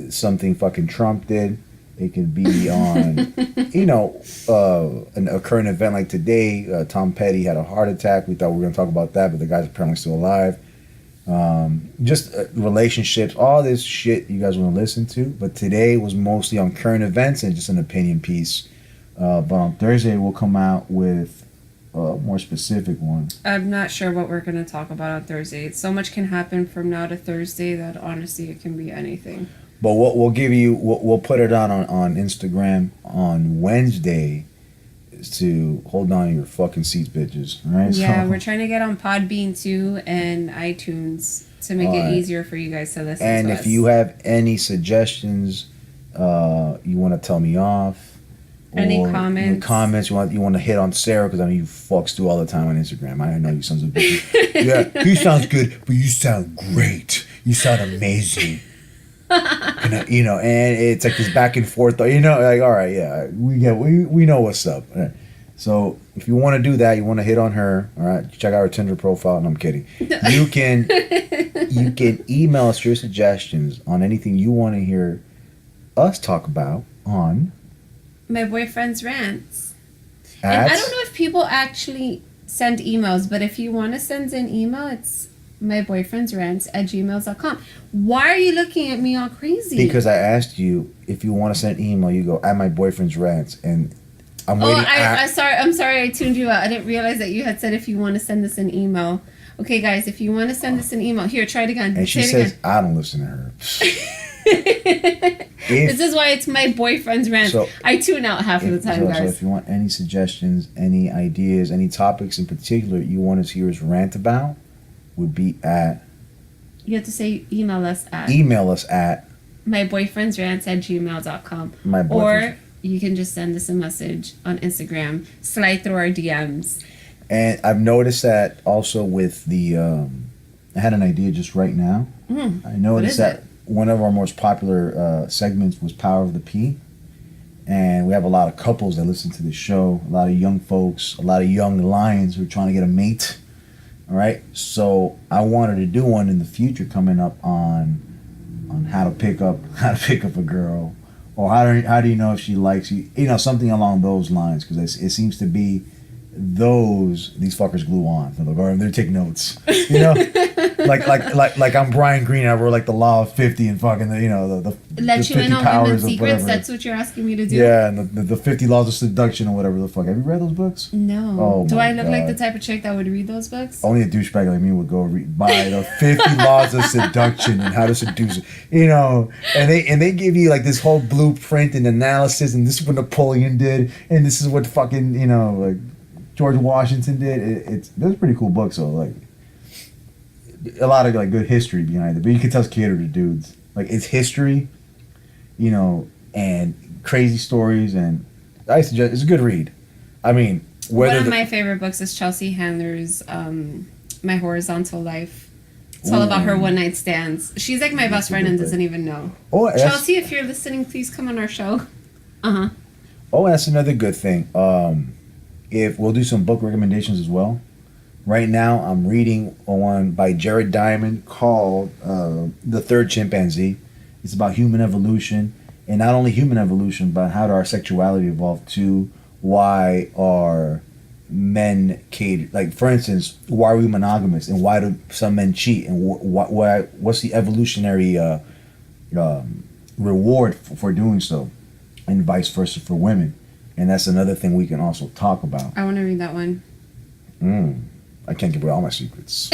something fucking Trump did. It could be on, a current event like today. Tom Petty had a heart attack. We thought we were going to talk about that, but the guy's apparently still alive. Just relationships, all this shit you guys want to listen to. But today was mostly on current events and just an opinion piece. But on Thursday, we'll come out with a more specific one. I'm not sure what we're going to talk about on Thursday. So much can happen from now to Thursday that honestly it can be anything. But we'll give you, we'll put it on Instagram on Wednesday to hold on to your fucking seats, bitches. All right? Yeah, we're trying to get on Podbean too and iTunes to make it easier for you guys to listen to us. And if you have any suggestions, you want to tell me off. Any comments? You want to hit on Sarah because I know you fucks do all the time on Instagram. I know you sons of bitches. Yeah, he sounds good, but you sound great. You sound amazing. And it's like this back and forth, like, all right, yeah, we know what's up. Right. So if you want to do that, you want to hit on her, all right, check out her Tinder profile. No, I'm kidding. You can email us your suggestions on anything you want to hear us talk about on My Boyfriend's Rants. And I don't know if people actually send emails, but if you want to send an email, it's myboyfriendsrants@gmail.com. Why are you looking at me all crazy? Because I asked you if you want to send an email. You go at my boyfriend's rants, and I'm waiting. I'm sorry. I tuned you out. I didn't realize that you had said if you want to send us an email. Okay, guys, if you want to send us an email, here, try it again. And she says, I don't listen to her. This is why it's my boyfriend's rant. So, I tune out half of the time, guys. So if you want any suggestions, any ideas, any topics in particular you want us to hear us rant about, would be at. You have to say email us at myboyfriendsrants@gmail.com. My boyfriends. Or you can just send us a message on Instagram. Slide through our DMs. And I've noticed that also with the. I had an idea just right now. I noticed that one of our most popular segments was Power of the P. And we have a lot of couples that listen to the show, a lot of young folks, a lot of young lions who are trying to get a mate. All right. So I wanted to do one in the future coming up on how to pick up a girl, or how do you know if she likes you, something along those lines, because it seems to be these fuckers glue on. They're taking notes, like I'm Brian Greene. I wrote like the Law of 50 and fucking the let you in on women's secrets. Whatever. That's what you're asking me to do. Yeah, and the 50 Laws of Seduction or whatever the fuck. Have you read those books? No. Oh, do I look God. like the type of chick that would read those books? Only a douchebag like me would go buy the 50 Laws of Seduction and how to seduce, and they give you like this whole blueprint and analysis, and this is what Napoleon did, and this is what fucking like George Washington did. Those are pretty cool books, though. Like a lot of like good history behind it, but you can tell it's catered to dudes. Like it's history, and crazy stories, and I suggest it's a good read. I mean, one of my favorite books is Chelsea Handler's My Horizontal Life. It's all about her one night stands. She's like my best friend and doesn't even know. Oh, Chelsea, if you're listening, please come on our show. Oh, that's another good thing. If we'll do some book recommendations as well. Right now, I'm reading one by Jared Diamond called The Third Chimpanzee. It's about human evolution, and not only human evolution, but how our sexuality evolved to why are men catered. Like, for instance, why are we monogamous, and why do some men cheat, and what's the evolutionary reward for doing so, and vice versa for women. And that's another thing we can also talk about. I want to read that one. I can't give away all my secrets.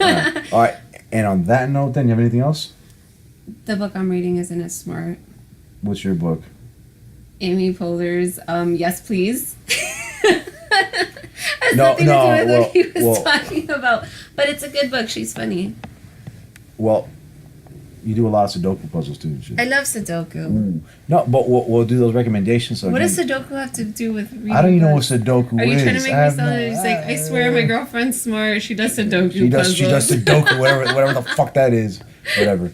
All right. And on that note, then, you have anything else? The book I'm reading isn't as smart. What's your book? Amy Poehler's Yes Please. Has nothing to do with what he was talking about. But it's a good book. She's funny. Well, you do a lot of Sudoku puzzles too, don't you? I love Sudoku. No, but we'll do those recommendations. So what does Sudoku have to do with reading? I don't even know what Sudoku is. Are you trying to make me sound like, I swear my girlfriend's smart. She does Sudoku puzzles. She does Sudoku, whatever the fuck that is. Whatever.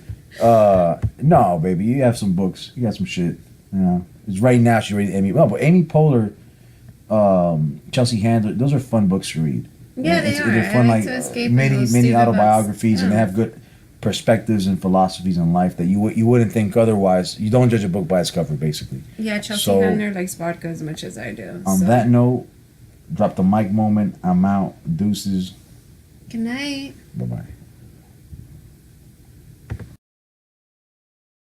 No, baby, you have some books. You got some shit. It's right now she read Amy. Well, but Amy Poehler, Chelsea Handler, those are fun books to read. Yeah, they are. They're fun, I like to escape many autobiographies, and they have good perspectives and philosophies in life that you wouldn't think otherwise. You don't judge a book by its cover, basically. Yeah, Chelsea Handler likes vodka as much as I do. On that note, drop the mic moment. I'm out. Deuces. Good night. Bye-bye.